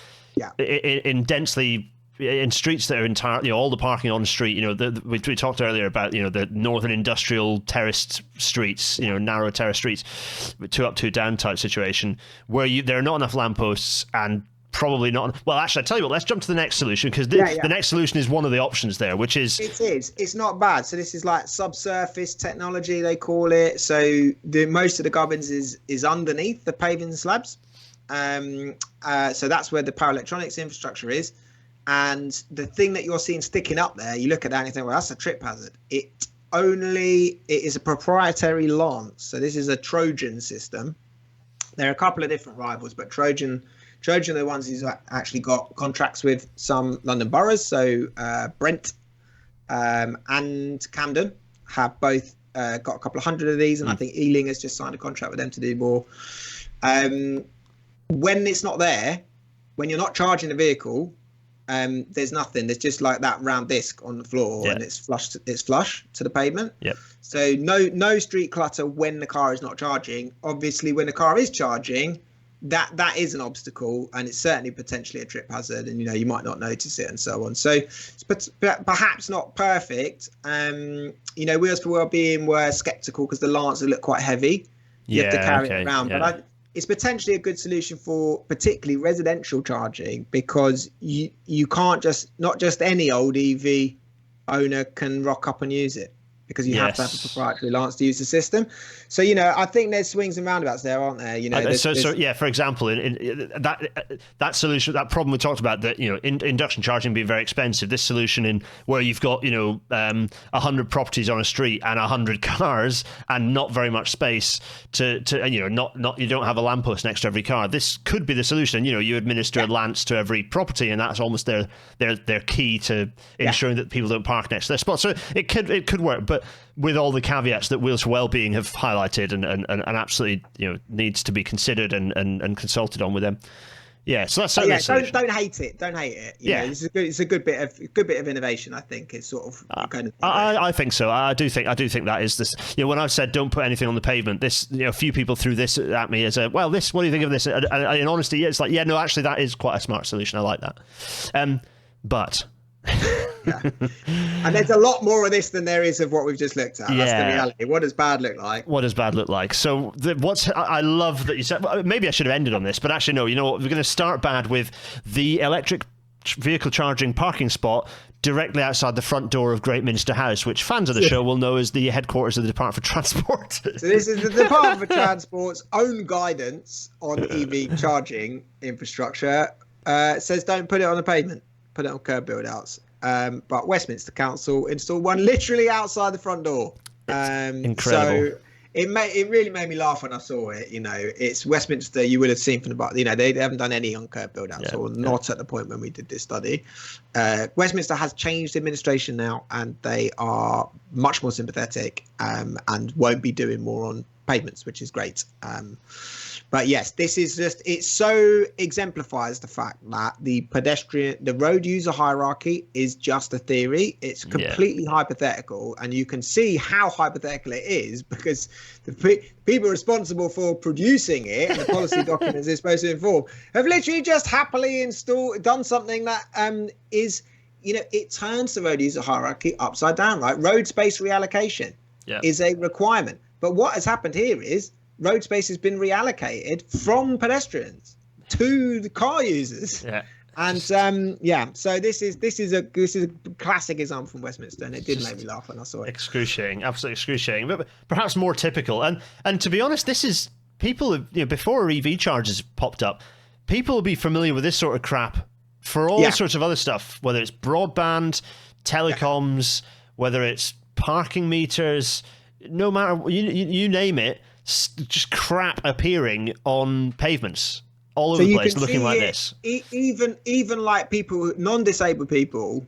in densely. In streets that are entirely, all the parking on the street, we talked earlier about, the northern industrial terraced streets, narrow terrace streets, 2 up, 2 down type situation, where there are not enough lampposts and probably not. Well, actually, I tell you what, let's jump to the next solution, because the next solution is one of the options there, which is. It's not bad. So this is like subsurface technology, they call it. So most of the gubbins is underneath the paving slabs. So that's where the power electronics infrastructure is. And the thing that you're seeing sticking up there, you look at that and you think, well, that's a trip hazard. It is a proprietary lance. So this is a Trojan system. There are a couple of different rivals, but Trojan are the ones who's actually got contracts with some London boroughs. So Brent and Camden have both got a couple of hundred of these. And I think Ealing has just signed a contract with them to do more. When it's not there, when you're not charging the vehicle, there's nothing. There's just like that round disc on the floor, and it's flush to the pavement. So no street clutter when the car is not charging. Obviously, when the car is charging, that is an obstacle, and it's certainly potentially a trip hazard, and you might not notice it and so on. So perhaps not perfect. Wheels for Wellbeing were skeptical because the Lance looked quite heavy. You have to carry it around, but it's potentially a good solution for particularly residential charging, because you can't not just any old EV owner can rock up and use it, because you have to have a proprietary Lance to use the system. So, I think there's swings and roundabouts there, aren't there? For example, in that solution, that problem we talked about, that, induction charging being very expensive, this solution in where you've got, 100 properties on a street and 100 cars and not very much space to you don't have a lamppost next to every car. This could be the solution. You administer a lance to every property, and that's almost their key to ensuring that people don't park next to their spot. So it could work, but with all the caveats that Wheels for Wellbeing have highlighted and absolutely needs to be considered and consulted on with them. So that's certainly don't hate it. Don't hate it. It's a good bit of innovation. I think it's sort of I think so. I do think that is this. When I've said don't put anything on the pavement, this a few people threw this at me as what do you think of this? And in honesty, it's like actually that is quite a smart solution. I like that. But. And there's a lot more of this than there is of what we've just looked at. That's the reality. What does bad look like? So I love that you said, maybe I should have ended on this, but actually no, we're going to start bad with the electric vehicle charging parking spot directly outside the front door of Great Minster House, which fans of the show will know as the headquarters of the Department for Transport. So this is the Department for Transport's own guidance on EV charging infrastructure. Says don't put it on the pavement. Put it on curb build-outs. But Westminster Council installed one literally outside the front door. Incredible. So it really made me laugh when I saw it. It's Westminster. You would have seen from the back. They haven't done any on curb build-outs, or not at the point when we did this study. Westminster has changed administration now, and they are much more sympathetic and won't be doing more on pavements, which is great. But yes, this is it so exemplifies the fact that the road user hierarchy is just a theory. It's completely hypothetical, and you can see how hypothetical it is because the people responsible for producing it and the policy documents it's supposed to inform have literally just happily done something that is, it turns the road user hierarchy upside down, right? Road space reallocation is a requirement. But what has happened here is road space has been reallocated from pedestrians to the car users. And so this is a classic example from Westminster, and it did make me laugh when I saw it. Excruciating, absolutely excruciating, but perhaps more typical. And to be honest, this is people before EV chargers popped up. people will be familiar with this sort of crap for all sorts of other stuff, whether it's broadband, telecoms, whether it's parking meters, no matter, you name it, just crap appearing on pavements all over the place, looking like this. Even like people, non-disabled people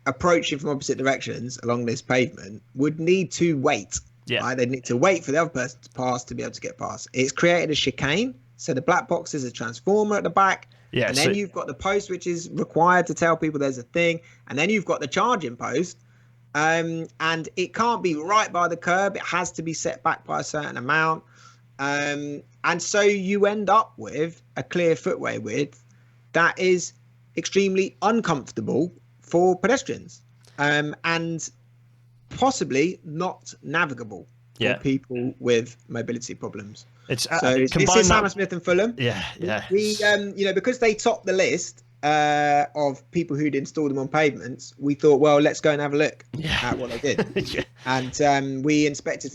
approaching from opposite directions along this pavement would need to wait. Yeah. Right? They'd need to wait for the other person to pass to be able to get past. It's created a chicane. So the black box is a transformer at the back. Yeah, and then you've got the post, which is required to tell people there's a thing. And then you've got the charging post. And it can't be right by the curb. It has to be set back by a certain amount. And so you end up with a clear footway width that is extremely uncomfortable for pedestrians, and possibly not navigable for people with mobility problems. This is Hammersmith and Fulham. We because they topped the list of people who'd installed them on pavements, we thought, well, let's go and have a look at what they did. And we inspected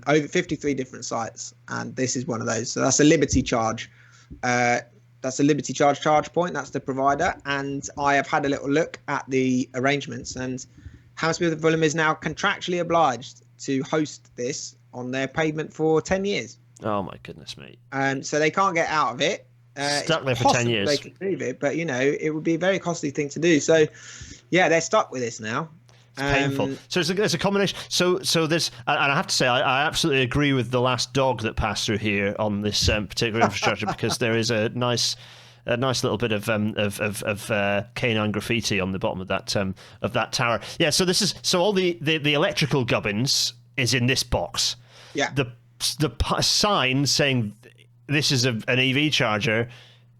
over 53 different sites, and this is one of those. So that's a Liberty charge. That's a Liberty charge point. That's the provider. And I have had a little look at the arrangements, and Hammersmith and Fulham is now contractually obliged to host this on their pavement for 10 years. Oh my goodness me. So they can't get out of it. Stuck there for 10 years. They could move it, but it would be a very costly thing to do. So they're stuck with this now. It's painful. So there's a combination. So there's, and I have to say, I absolutely agree with the last dog that passed through here on this particular infrastructure, because there is a nice little bit of canine graffiti on the bottom of that tower. Yeah. So all the electrical gubbins is in this box. Yeah. The sign saying this is an EV charger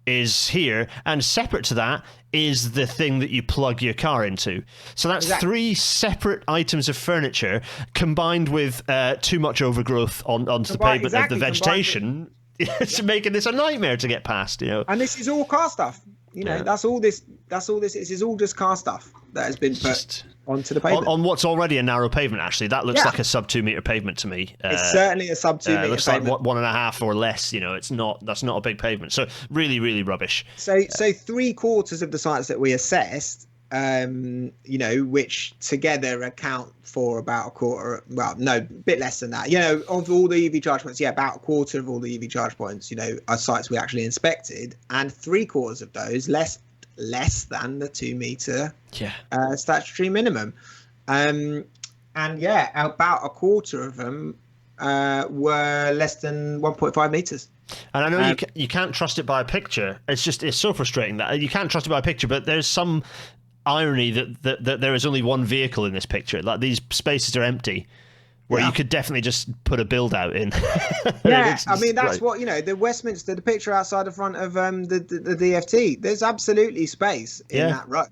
is here, and separate to that is the thing that you plug your car into. So that's three separate items of furniture combined with too much overgrowth onto the pavement of the vegetation. It's making this a nightmare to get past, And this is all car stuff. That's all this. This is all just car stuff that has been put onto the pavement. On what's already a narrow pavement, actually. That looks like a sub 2 metre pavement to me. It's certainly a sub 2 metre looks pavement. Like 1.5 or less. That's not a big pavement. So really, really rubbish. So 3/4 of the sites that we assessed, which together account for about a quarter, a bit less than that, of all the EV charge points, about a quarter of all the EV charge points, are sites we actually inspected, and 3/4 of those less than the 2 metre statutory minimum. And about a quarter of them were less than 1.5 metres. And I know you can't trust it by a picture. It's so frustrating that you can't trust it by a picture, but there's some irony that there is only one vehicle in this picture. Like, these spaces are empty, where you could definitely just put a build out in. That's what the Westminster, the picture outside the front of the DFT. There's absolutely space in that row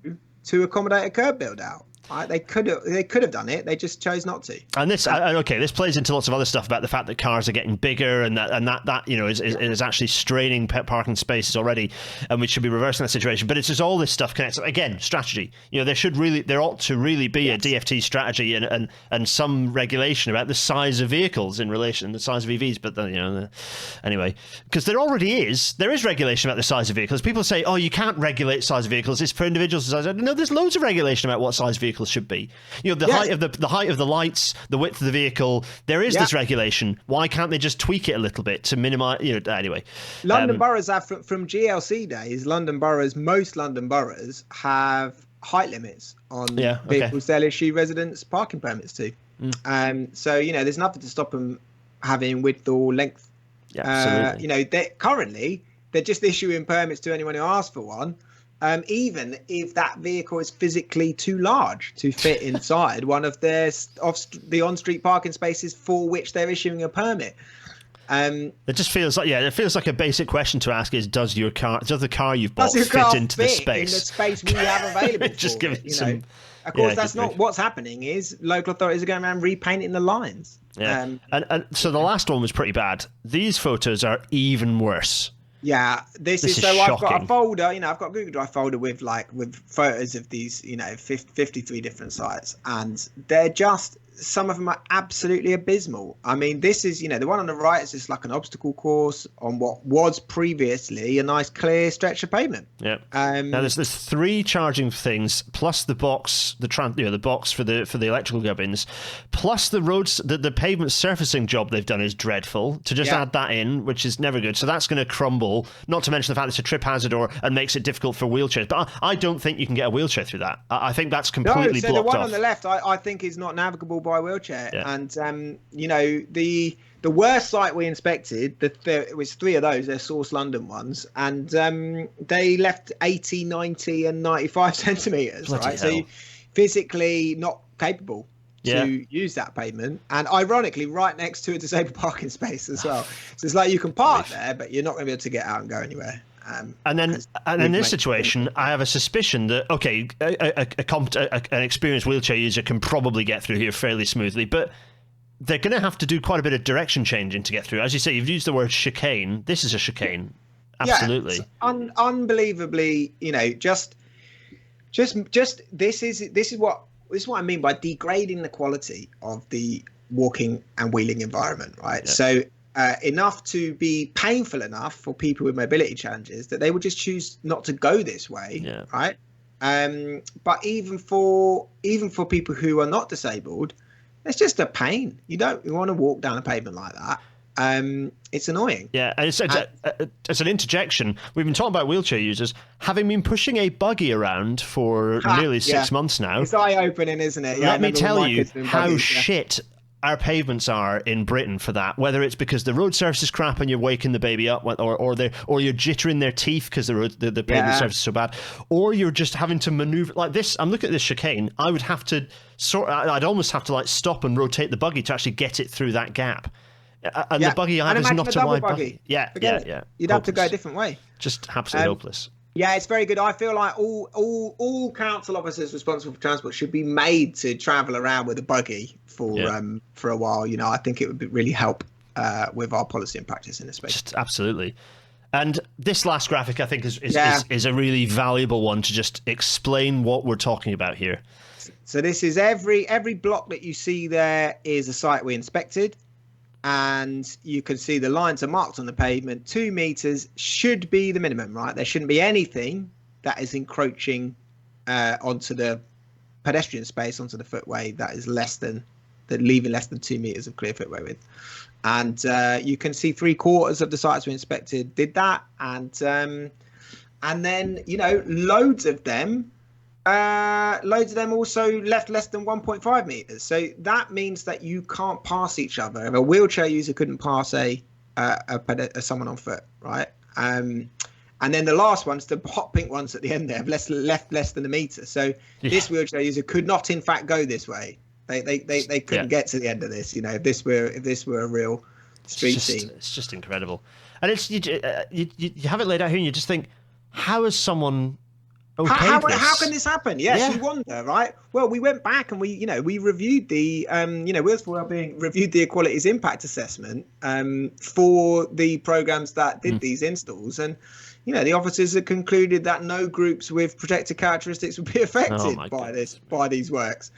to accommodate a curb build out. Right? They could have done it. They just chose not to. And this, this plays into lots of other stuff about the fact that cars are getting bigger, and that is actually straining parking spaces already, and we should be reversing that situation. But it's just all this stuff connects. Again, strategy. There ought to really be a DFT strategy and some regulation about the size of vehicles in relation to the size of EVs. But then, anyway, because there is regulation about the size of vehicles. People say, oh, you can't regulate size of vehicles. It's for individuals. No, there's loads of regulation about what size vehicles should be. The height of the lights, the width of the vehicle. There is this regulation. Why can't they just tweak it a little bit to minimise? Anyway, London boroughs have from GLC days. Most London boroughs have height limits on vehicles they'll issue residents parking permits to. So there's nothing to stop them having width or length. Absolutely. They're just issuing permits to anyone who asks for one. Even if that vehicle is physically too large to fit inside one of the on-street parking spaces for which they're issuing a permit. It just feels like a basic question to ask is, does the car you've bought fit into the space? In the space we have available? Just give it some. Of course, that's not what's happening. Is local authorities are going around repainting the lines. Yeah, and so the last one was pretty bad. These photos are even worse. Yeah, this is so shocking. I've got a folder, I've got a Google Drive folder with photos of these, 53 different sites, and they're just some of them are absolutely abysmal. I mean, this is, the one on the right is just like an obstacle course on what was previously a nice clear stretch of pavement. Yeah. Now there's 3 charging things, plus the box, the box for the electrical gubbins, plus the roads, the pavement surfacing job they've done is dreadful. To just add that in, which is never good. So that's going to crumble. Not to mention the fact it's a trip hazard and makes it difficult for wheelchairs. But I don't think you can get a wheelchair through that. I think that's completely blocked off. The one on the left, I think is not navigable by wheelchair. Yeah. And the worst site we inspected, it was 3 of those, they're Source London ones, and they left 80, 90 and 95 centimetres, right? Hell. So physically not capable to use that pavement, and ironically right next to a disabled parking space as well. So it's like you can park there, but you're not going to be able to get out and go anywhere. And in this situation, I have a suspicion that an experienced wheelchair user can probably get through here fairly smoothly, but they're going to have to do quite a bit of direction changing to get through. As you say, you've used the word chicane. This is a chicane, absolutely. Yeah, unbelievably, just this is what I mean by degrading the quality of the walking and wheeling environment, right? Yeah. So. Enough to be painful enough for people with mobility challenges that they would just choose not to go this way, right? But even for people who are not disabled, it's just a pain. You want to walk down a pavement like that. It's annoying. Yeah, and it's an interjection. We've been talking about wheelchair users, having been pushing a buggy around for nearly 6 months now. It's eye-opening, isn't it? Let me tell you how shit our pavements are in Britain for that, whether it's because the road surface is crap and you're waking the baby up, or you're jittering their teeth because the pavement surface is so bad, or you're just having to maneuver like this. I'm looking at this chicane. I would have to I'd almost have to like stop and rotate the buggy to actually get it through that gap. And the buggy I have is not a wide buggy. Yeah. You'd have to go a different way. Just absolutely hopeless. Yeah, it's very good. I feel like all council officers responsible for transport should be made to travel around with a buggy for a while. I think it would really help with our policy and practice in this space. Just absolutely. And this last graphic, I think, is a really valuable one to just explain what we're talking about here. So this is every block that you see there is a site we inspected. And you can see the lines are marked on the pavement. 2 meters should be the minimum, right? There shouldn't be anything that is encroaching onto the pedestrian space, onto the footway that is leaving less than 2 meters of clear footway width. And you can see 3/4 of the sites we inspected did that, and then loads of them also left less than 1.5 meters. So that means that you can't pass each other. If a wheelchair user couldn't pass someone on foot, right? And then the last ones, the hot pink ones at the end there, have left less than a meter. So this wheelchair user could not, in fact, go this way. They couldn't get to the end of this. If this were a real street scene. It's just incredible. And it's you have it laid out here, and you just think, how is someone? How can this happen? Yes, you wonder, right? Well, we went back and we reviewed the Wheels for Wellbeing reviewed the equalities impact assessment for the programs that did these installs, and the officers had concluded that no groups with protected characteristics would be affected by these works.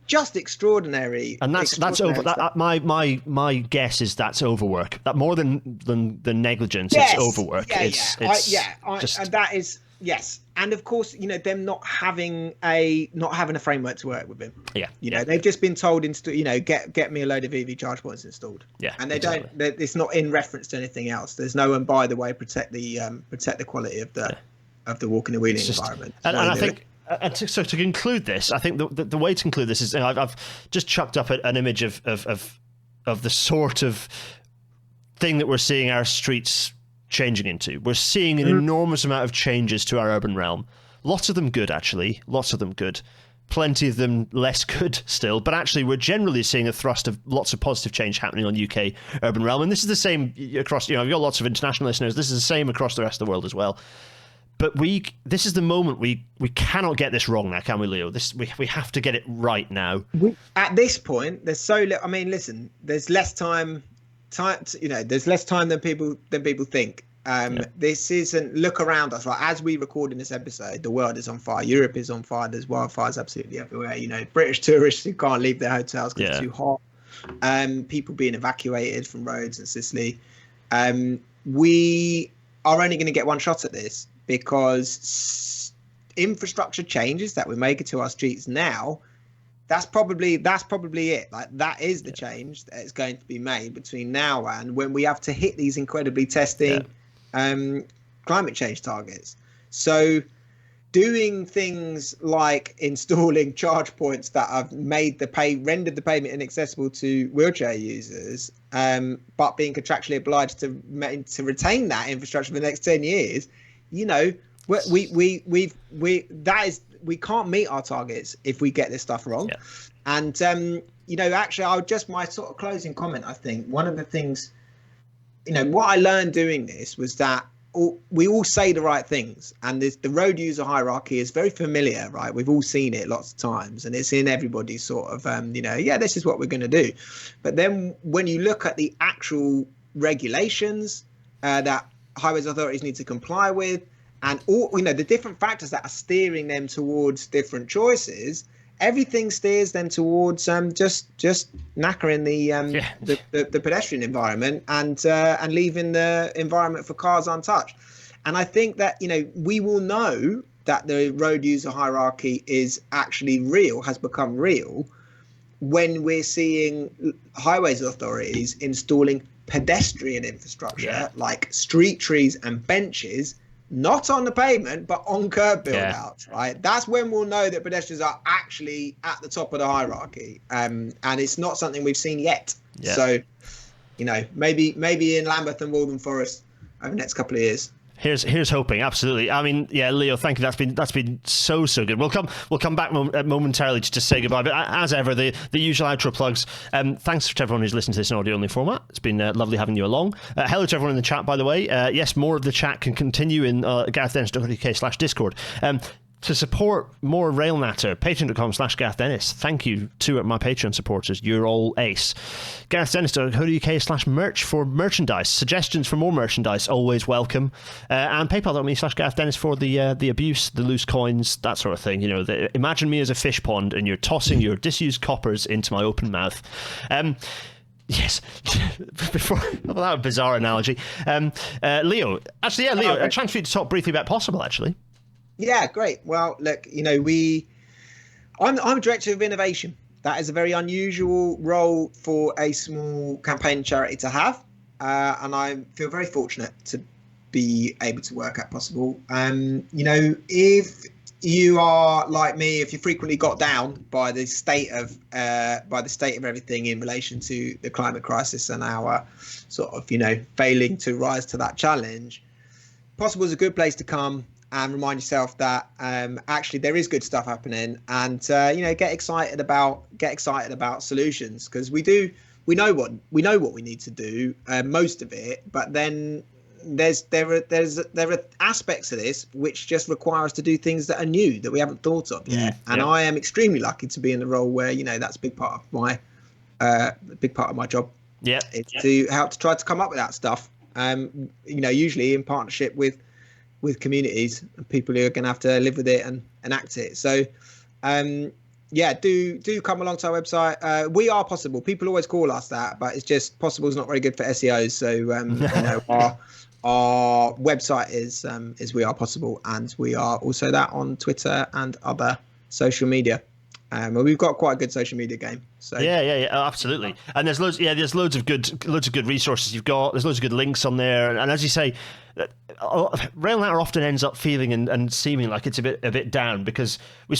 Just extraordinary. And that's over. My guess is that's overwork. That more than negligence, it's overwork. And that is. Yes, and of course, them not having a framework to work with him. They've just been told get me a load of EV charge points installed. Yeah, and they don't. It's not in reference to anything else. There's no, and by the way, protect the quality of the walking and wheeling environment. And I think. So to conclude this, I think the way to conclude this is I've just chucked up an image of the sort of thing that we're seeing our streets changing into. We're seeing an enormous amount of changes to our urban realm. Lots of them good, actually. Lots of them good. Plenty of them less good still. But actually, we're generally seeing a thrust of lots of positive change happening on UK urban realm. And this is the same across, you've got lots of international listeners. This is the same across the rest of the world as well. But this is the moment we cannot get this wrong now, can we, Leo? We have to get it right now. At this point, there's so little. I mean, listen, there's less time. There's less time than people think. This isn't, look around us, right? As we record in this episode, the world is on fire. Europe is on fire. There's wildfires absolutely everywhere. British tourists who can't leave their hotels because it's too hot. People being evacuated from Rhodes and Sicily. We are only going to get one shot at this because infrastructure changes that we're making to our streets now. That's probably it. Like, that is the change that is going to be made between now and when we have to hit these incredibly testing climate change targets. So doing things like installing charge points that have made rendered the pavement inaccessible to wheelchair users, but being contractually obliged to retain that infrastructure for the next 10 years, we can't meet our targets if we get this stuff wrong. And actually, my sort of closing comment, I think one of the things, what I learned doing this was that we all say the right things, and the road user hierarchy is very familiar, right? We've all seen it lots of times, and it's in everybody's sort of this is what we're going to do. But then when you look at the actual regulations that highways authorities need to comply with, and all the different factors that are steering them towards different choices, everything steers them towards just knackering the pedestrian environment and leaving the environment for cars untouched. And I think that we will know that the road user hierarchy is actually real, has become real, when we're seeing highways authorities installing pedestrian infrastructure like street trees and benches, not on the pavement, but on curb build-outs, right? That's when we'll know that pedestrians are actually at the top of the hierarchy, and it's not something we've seen yet. So, maybe in Lambeth and Waltham Forest over the next couple of years. Here's hoping. Absolutely. I mean, Leo, thank you. That's been so good. We'll come back momentarily to say goodbye. But as ever, the usual outro plugs. Thanks to everyone who's listened to this in audio only format. It's been lovely having you along. Hello to everyone in the chat, by the way. Yes, more of the chat can continue in GarethDennis.co.uk/Discord. To support more Rail Natter, patreon.com/GarethDennis. Thank you to my Patreon supporters. You're all ace. GarethDennis.co.uk/merch for merchandise. Suggestions for more merchandise, always welcome. And PayPal.me/GarethDennis for the abuse, the loose coins, that sort of thing. Imagine me as a fish pond and you're tossing your disused coppers into my open mouth. Yes, before that bizarre analogy. Leo, a chance for you to talk briefly about Possible, actually. Yeah, great. Well, look, I'm director of innovation. That is a very unusual role for a small campaign charity to have, and I feel very fortunate to be able to work at Possible. If you are like me, if you frequently got down by the state of everything in relation to the climate crisis and our sort of failing to rise to that challenge, Possible is a good place to come and remind yourself that actually there is good stuff happening, and get excited about solutions, because we know what we need to do, most of it, but then there are aspects of this which just require us to do things that are new that we haven't thought of yet. And I am extremely lucky to be in the role where that's a big part of my job. It's to help to try to come up with that stuff, usually in partnership with communities and people who are going to have to live with it and enact it. So, do come along to our website. We are Possible. People always call us that, but it's just Possible is not very good for SEOs. So, our website is We Are Possible, and we are also that on Twitter and other social media. Well, we've got quite a good social media game. So absolutely. And there's loads of good resources you've got. There's loads of good links on there, and as you say, Rail Natter often ends up feeling and seeming like it's a bit down, because we're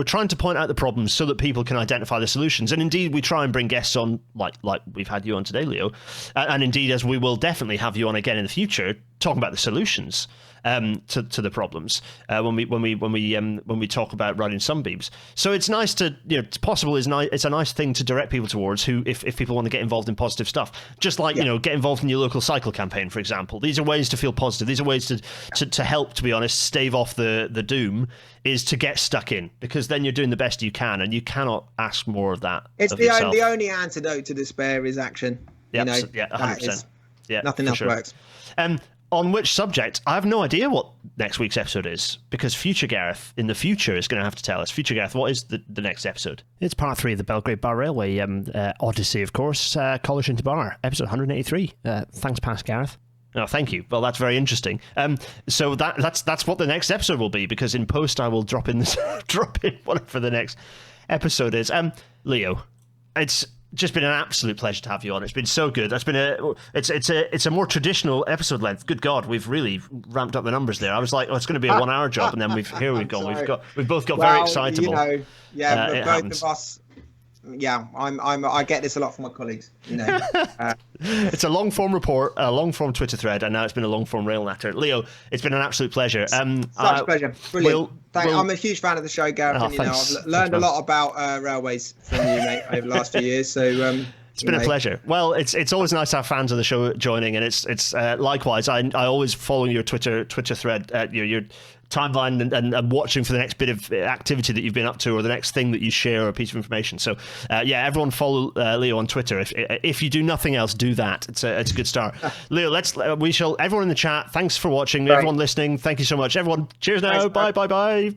trying to point out the problems so that people can identify the solutions. And indeed, we try and bring guests on like we've had you on today, Leo, and indeed, as we will definitely have you on again in the future, talking about the solutions to the problems when we talk about riding sunbeams. So it's nice to Possible is nice. It's a nice thing to direct people towards who, if people want to get involved in positive stuff, just like get involved in your local cycle campaign, for example. These are ways to feel positive. These are ways to help, to be honest, stave off the doom, is to get stuck in, because then you're doing the best you can, and you cannot ask more of that. It's the only antidote to despair is action. 100%. Nothing else works. On which subject, I have no idea what next week's episode is, because future Gareth in the future is going to have to tell us. Future Gareth, what is the next episode? It's part 3 of the Belgrade Bar Railway Odyssey, of course, College into Bar, episode 183. Thanks, past Gareth. Oh, thank you. Well, that's very interesting. So that's what the next episode will be, because in post I will drop in whatever the next episode is. Leo, it's just been an absolute pleasure to have you on. It's been so good. It's a more traditional episode length. Good God, we've really ramped up the numbers there. I was like, oh, it's going to be a 1 hour job, and then we've gone. We've both got very excitable. Both of us. Yeah, I get this a lot from my colleagues. It's a long form report, a long form Twitter thread, and now it's been a long form rail natter. Leo, it's been an absolute pleasure. Such a pleasure, brilliant. I'm a huge fan of the show, Gareth. And, I've learned a lot about railways from you, mate, over the last few years. So it's been a pleasure. Well, it's always nice to have fans of the show joining, and it's likewise. I always follow your Twitter thread, your timeline and watching for the next bit of activity that you've been up to, or the next thing that you share, or a piece of information. So everyone follow Leo on Twitter. If you do nothing else, do that. It's a good start. Leo, everyone in the chat, thanks for watching. Everyone listening, thank you so much. Everyone, cheers now. Thanks, bye.